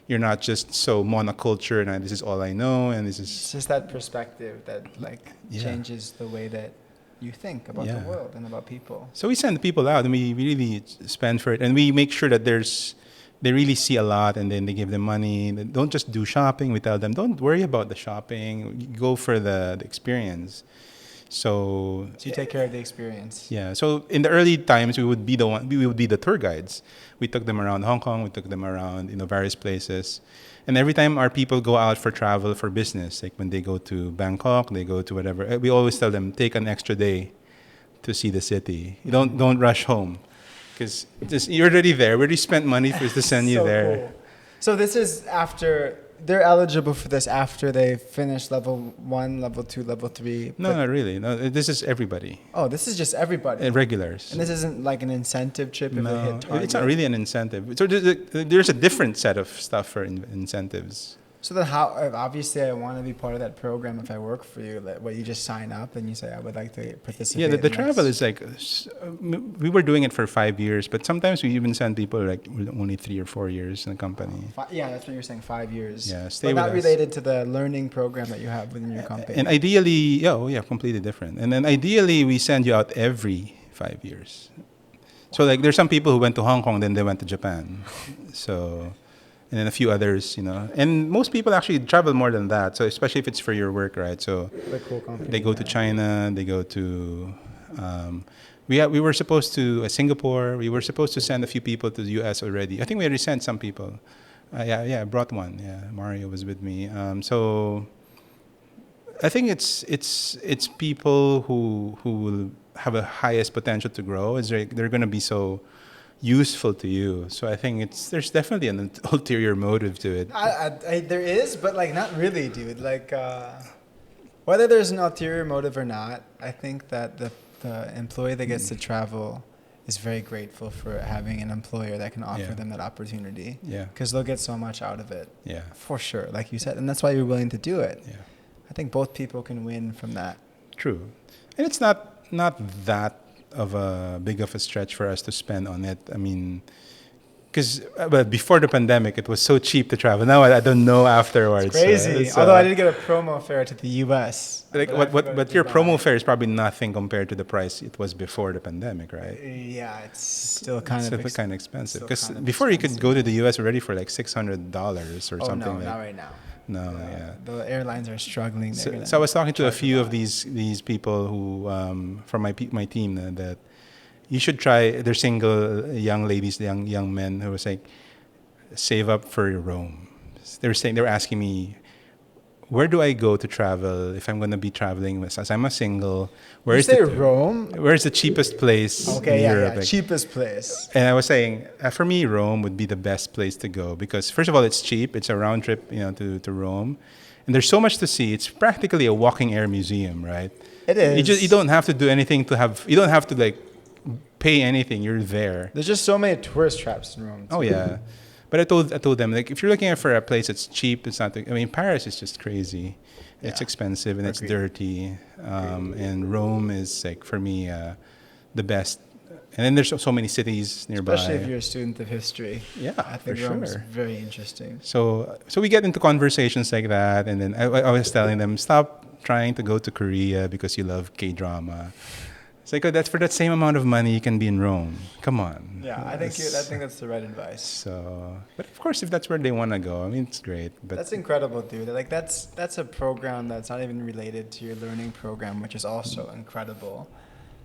you're not just so monoculture and this is all I know, and this is... It's just that perspective that changes the way that you think about the world and about people. So we send people out and we really spend for it, and we make sure that they really see a lot, and then they give them money. They don't just do shopping. We tell them, don't worry about the shopping. You go for the experience. So you take care of the experience. Yeah. So in the early times, we would be the tour guides. We took them around Hong Kong. We took them around various places. And every time our people go out for travel for business, like when they go to Bangkok, they go to whatever, we always tell them, take an extra day to see the city. You don't rush home, because you're already there. We already spent money to send you there. Cool. So this is after. They're eligible for this after they finish level 1, level 2, level 3. No, not really. No, this is everybody. Oh, this is just everybody. Regulars. And this isn't like an incentive trip if they hit target. It's not really an incentive. So there's a different set of stuff for incentives. So then obviously I want to be part of that program if I work for you, where you just sign up and you say, I would like to participate. Yeah, the travel is like, we were doing it for 5 years, but sometimes we even send people like only 3 or 4 years in the company. Yeah, that's what you're saying, 5 years. Yeah, stay but with not us. Related to the learning program that you have within your company. And ideally, completely different. And then ideally, we send you out every 5 years. So like there's some people who went to Hong Kong, then they went to Japan. So... And then a few others, And most people actually travel more than that. So especially if it's for your work, right? So they go to China, they go to... we were supposed to... Singapore. We were supposed to send a few people to the U.S. already. I think we already sent some people. I brought one. Yeah, Mario was with me. So I think it's people who will have a highest potential to grow. They're going to be so... useful to you. So I think there's definitely an ulterior motive to it. There is, but like not really, dude. Like whether there's an ulterior motive or not, I think that the employee that gets to travel is very grateful for having an employer that can offer them that opportunity. Yeah. Because they'll get so much out of it. Yeah. For sure, like you said, and that's why you're willing to do it. Yeah. I think both people can win from that. True, and it's not that of a big of a stretch for us to spend on it. I mean, because before the pandemic, it was so cheap to travel. Now I don't know afterwards. It's crazy. Although I did get a promo fare to the U.S. Like but your promo fare is probably nothing compared to the price it was before the pandemic, right? Yeah, it's still kind of expensive. Because before you could go to the U.S. already for like $600 or something. No, not right now. No, the airlines are struggling. So I was talking to a few of these people who from my team that you should try. They're single young ladies, young men who was like, save up for Rome. They were asking me, where do I go to travel if I'm going to be traveling? As I'm a single, where's Rome? Where's the cheapest place? Okay, in Europe? Cheapest place. And I was saying, for me, Rome would be the best place to go because first of all, it's cheap. It's a round trip, to Rome, and there's so much to see. It's practically a walking air museum, right? It is. You don't have to do anything to have. You don't have to like pay anything. You're there. There's just so many tourist traps in Rome. Oh yeah. But I told them, like, if you're looking for a place that's cheap, it's not. I mean, Paris is just crazy. It's expensive and it's dirty. And Rome is, like, for me, the best And then there's so many cities nearby. Especially if you're a student of history. Yeah, I think for Rome's sure. very interesting. So we get into conversations like that, and then I was telling them, stop trying to go to Korea because you love K-drama. It's like, oh, that's for that same amount of money you can be in Rome. Come on. Yeah, I think that's the right advice. So, but of course, if that's where they want to go, I mean, it's great. But That's incredible, dude. Like that's a program that's not even related to your learning program, which is also incredible.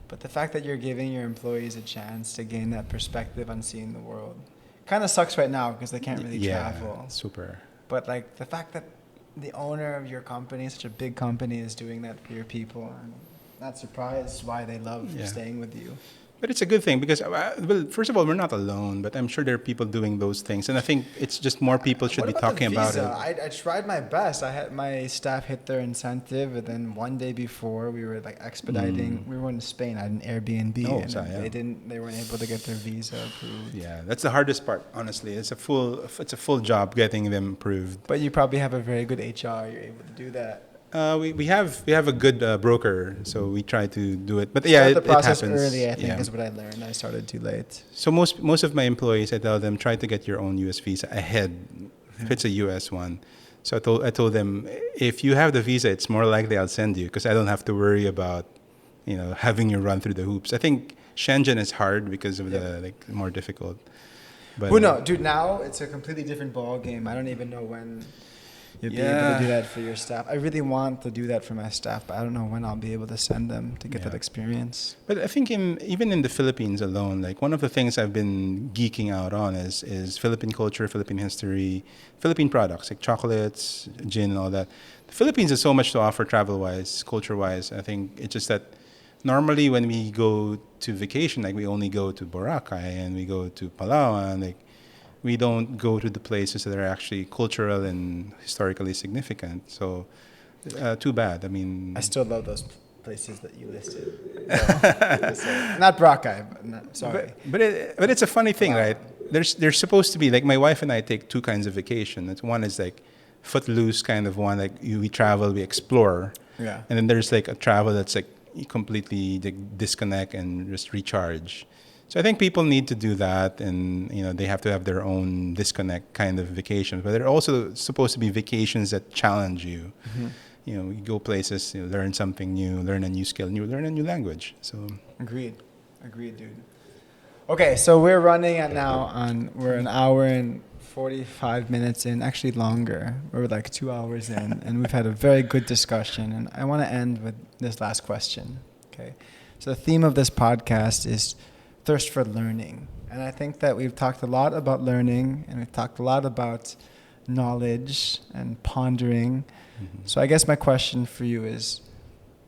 But the fact that you're giving your employees a chance to gain that perspective on seeing the world kind of sucks right now because they can't really travel. Super. But like the fact that the owner of your company, such a big company, is doing that for your people, I'm not surprised why they love staying with you. But it's a good thing because, well, first of all, we're not alone, but I'm sure there are people doing those things. And I think it's just more people should be talking about it. I tried my best. I had my staff hit their incentive, and then one day before we were like expediting. We were in Spain. I had an Airbnb, and they weren't able to get their visa approved. Yeah, that's the hardest part, honestly. It's a full job getting them approved. But you probably have a very good HR. You're able to do that. We have a good broker, so we try to do it. But yeah, the process it happens early, I think, is what I learned. I started too late. So most of my employees, I tell them, try to get your own US visa ahead, if it's a US one. So I told them, if you have the visa, it's more likely I'll send you because I don't have to worry about, having you run through the hoops. I think Shenzhen is hard because of the more difficult. But who knows, dude? Now it's a completely different ball game. I don't even know when you'll be able to do that for your staff. I really want to do that for my staff, but I don't know when I'll be able to send them to get that experience. But I think even in the Philippines alone, like one of the things I've been geeking out on is Philippine culture, Philippine history, Philippine products like chocolates, gin, and all that. The Philippines has so much to offer travel-wise, culture-wise. I think it's just that normally when we go to vacation, like we only go to Boracay and we go to Palawan, like we don't go to the places that are actually cultural and historically significant. So, too bad. I mean, I still love those places that you listed. Not Boracay. Sorry. But it's a funny thing, right? There's supposed to be, like, my wife and I take two kinds of vacation. One is like footloose kind of one, like we travel, we explore. Yeah. And then there's like a travel that's like you completely disconnect and just recharge. So I think people need to do that, and they have to have their own disconnect kind of vacations. But there are also supposed to be vacations that challenge you. Mm-hmm. You go places, learn something new, learn a new skill, learn a new language. So agreed, dude. Okay, so we're running we're an hour and 45 minutes in, actually longer. We're like 2 hours in, and we've had a very good discussion. And I want to end with this last question. Okay, so the theme of this podcast is thirst for learning. And I think that we've talked a lot about learning, and we've talked a lot about knowledge and pondering. Mm-hmm. So I guess my question for you is,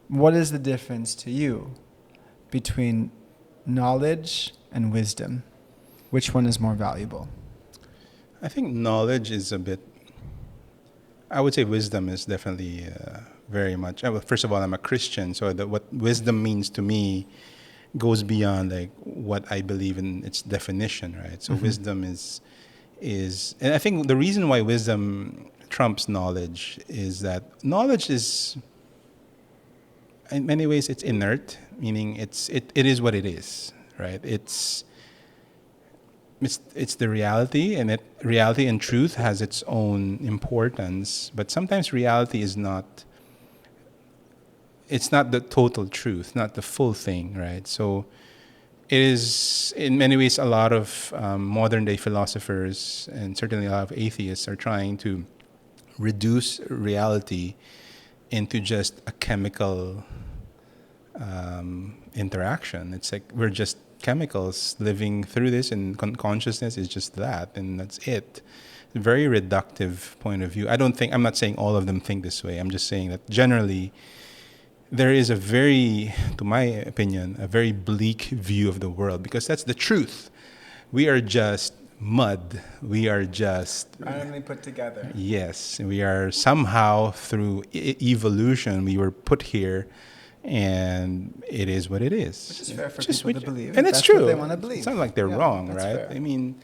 what is the difference to you between knowledge and wisdom? Which one is more valuable? I think knowledge is I would say wisdom is definitely very much. Well, first of all, I'm a Christian, so what wisdom means to me goes beyond like what I believe in its definition, right? So wisdom is, and I think the reason why wisdom trumps knowledge is that knowledge is, in many ways, it's inert, meaning it is what it is, right? It's the reality, and reality and truth has its own importance, but sometimes reality is not. It's not the total truth, not the full thing, right? So it is, in many ways, a lot of modern-day philosophers and certainly a lot of atheists are trying to reduce reality into just a chemical interaction. It's like we're just chemicals living through this, and consciousness is just that, and that's it. Very reductive point of view. I'm not saying all of them think this way. I'm just saying that generally there is to my opinion, a very bleak view of the world, because that's the truth. We are just mud. We are just randomly put together. Yes, we are somehow through evolution we were put here, and it is what it is. Which is fair for people to believe. And it's that's true. What they want to believe. It's not like they're wrong, that's right? Fair. I mean,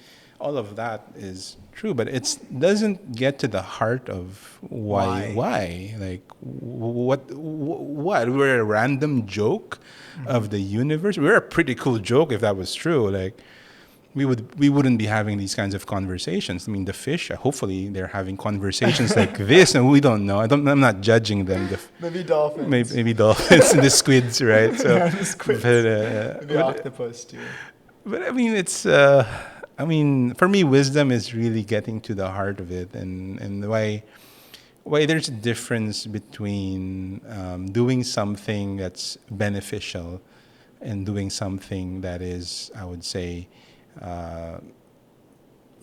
all of that is true, but it doesn't get to the heart of why. Like, what? We're a random joke of the universe. We're a pretty cool joke if that was true. Like, we wouldn't be having these kinds of conversations. I mean, the fish, hopefully they're having conversations like this, and we don't know. I'm not judging them. Maybe dolphins. Maybe dolphins and the squids, right? So, yeah, the squids. Maybe octopus too. But I mean, it's. For me, wisdom is really getting to the heart of it, and why there's a difference between doing something that's beneficial and doing something that is, I would say,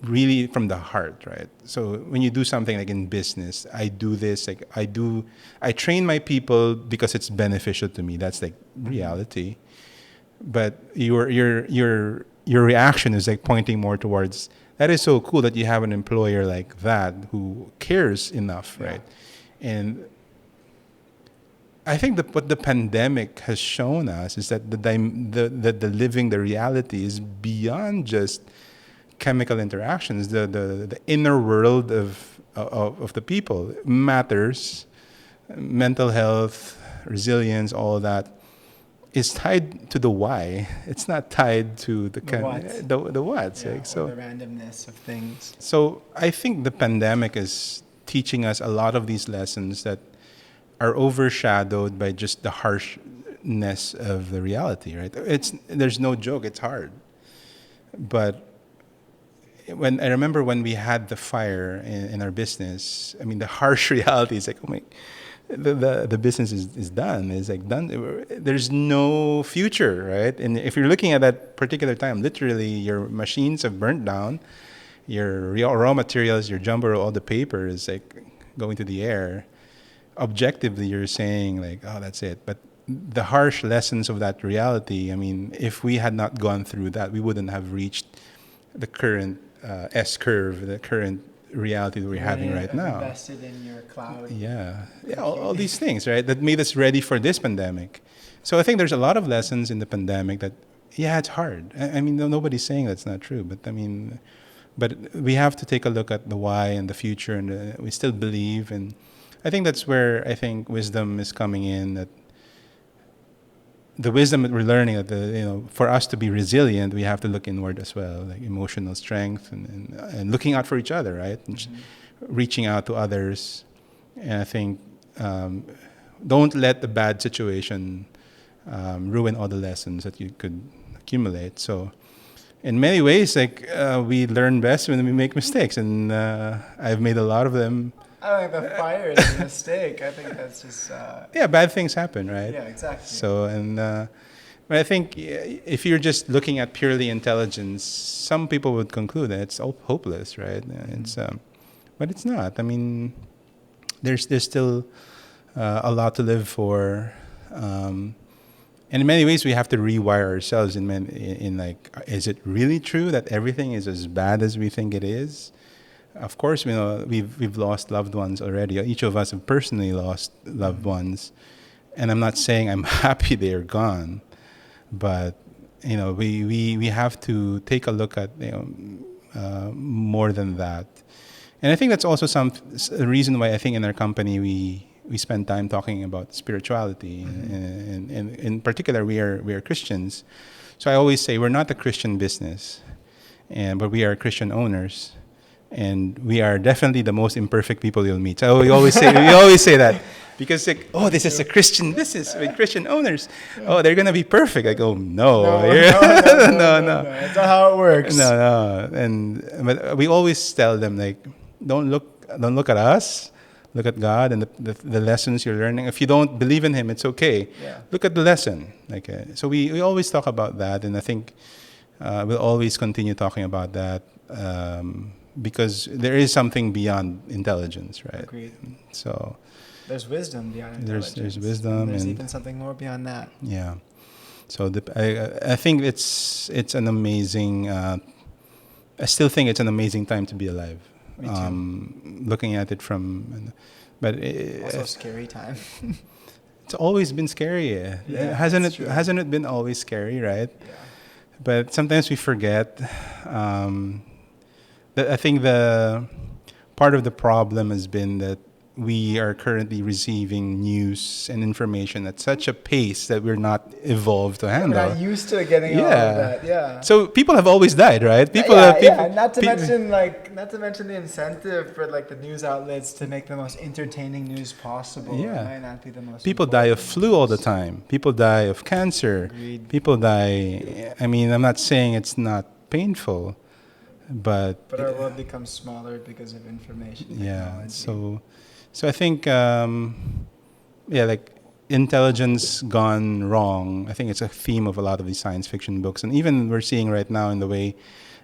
really from the heart, right? So when you do something like in business, I do this, like I train my people because it's beneficial to me. That's like reality. But your reaction is like pointing more towards, that is so cool that you have an employer like that who cares enough, right? And I think what the pandemic has shown us is that the living the reality is beyond just chemical interactions. The inner world of the people matters. Mental health, resilience, all that is tied to the why. It's not tied to the what. Yeah, like, so the randomness of things. So I think the pandemic is teaching us a lot of these lessons that are overshadowed by just the harshness of the reality, right? There's no joke, it's hard. But when I remember when we had the fire in our business, I mean, the harsh reality is like, oh my, the business is done. It's like done. There's no future, right? And if you're looking at that particular time, literally your machines have burnt down, your raw materials, your jumbo, all the paper is like going to the air. Objectively, you're saying like, oh, that's it. But the harsh lessons of that reality, I mean, if we had not gone through that, we wouldn't have reached the current S-curve, the current reality that we're having right now. Invested in your cloud. Yeah, all these things, right, that made us ready for this pandemic. So I think there's a lot of lessons in the pandemic that, yeah, it's hard. I mean, nobody's saying that's not true, but I mean, but we have to take a look at the why and the future, and we still believe. And I think that's where I think wisdom is coming in, that the wisdom that we're learning, that for us to be resilient, we have to look inward as well, like emotional strength and looking out for each other, right? And reaching out to others. And I think don't let the bad situation ruin all the lessons that you could accumulate. So in many ways, like we learn best when we make mistakes, and I've made a lot of them. I don't think the fire is a mistake. I think that's just... bad things happen, right? Yeah, exactly. So, but I think if you're just looking at purely intelligence, some people would conclude that it's all hopeless, right? It's, but it's not. I mean, there's still a lot to live for. And in many ways, we have to rewire ourselves in like, is it really true that everything is as bad as we think it is? Of course, we've lost loved ones already. Each of us have personally lost loved ones, and I'm not saying I'm happy they're gone, but we have to take a look at more than that. And I think that's also a reason why I think in our company we spend time talking about spirituality, and in particular we are Christians. So I always say we're not a Christian business, but we are Christian owners. And we are definitely the most imperfect people you'll meet. So we always say that, because like, oh, this is a Christian business with Christian owners. Oh, they're gonna be perfect. I go, no. No. That's not how it works. No. But we always tell them, like, don't look at us. Look at God and the lessons you're learning. If you don't believe in Him, it's okay. Yeah. Look at the lesson. Like, so we always talk about that, and I think we'll always continue talking about that. Because there is something beyond intelligence, right? Agreed. So there's wisdom beyond intelligence. There's wisdom, and there's and even something more beyond that. Yeah. So I think it's an amazing. I still think it's an amazing time to be alive. Me too. Looking at it but also a scary time. It's always been scary. Hasn't it been always scary, right? Yeah. But sometimes we forget. I think the part of the problem has been that we are currently receiving news and information at such a pace that we're not evolved to We're handle. not used to getting all of that. Yeah. So people have always died, right? People yeah, have people. yeah. Not to mention the incentive for like the news outlets to make the most entertaining news possible. Yeah. It might not be the most. People die of important flu all the news. time. People die of cancer. Agreed. People die. I mean, I'm not saying it's not painful, but our world becomes smaller because of information yeah. technology. So I think like intelligence gone wrong. I think it's a theme of a lot of these science fiction books, and even we're seeing right now in the way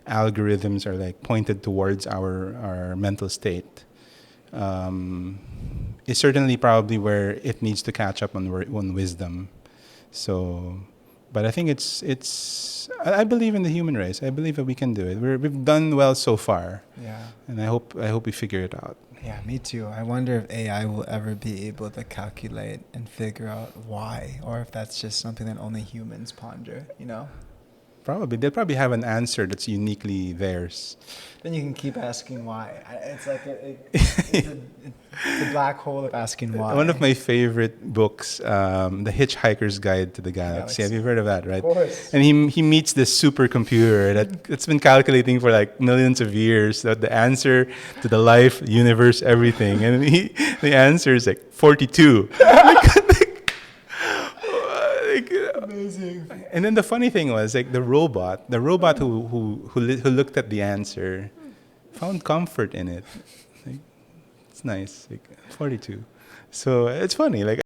algorithms are like pointed towards our mental state. Is certainly probably where it needs to catch up on wisdom. So, but I think I believe in the human race. I believe that we can do it. We've done well so far. Yeah. And I hope we figure it out. Yeah, me too. I wonder if AI will ever be able to calculate and figure out why, or if that's just something that only humans ponder, you know? Probably. They'll probably have an answer that's uniquely theirs. Then you can keep asking why. It's like it's a black hole of asking why. One of my favorite books, The Hitchhiker's Guide to the Galaxy. Have you heard of that, right? Of course. And he meets this supercomputer that's been calculating for like millions of years the answer to the life, universe, everything. And the answer is like 42. Amazing. And then the funny thing was like the robot who looked at the answer found comfort in it. Like, it's nice, like 42. So it's funny. Like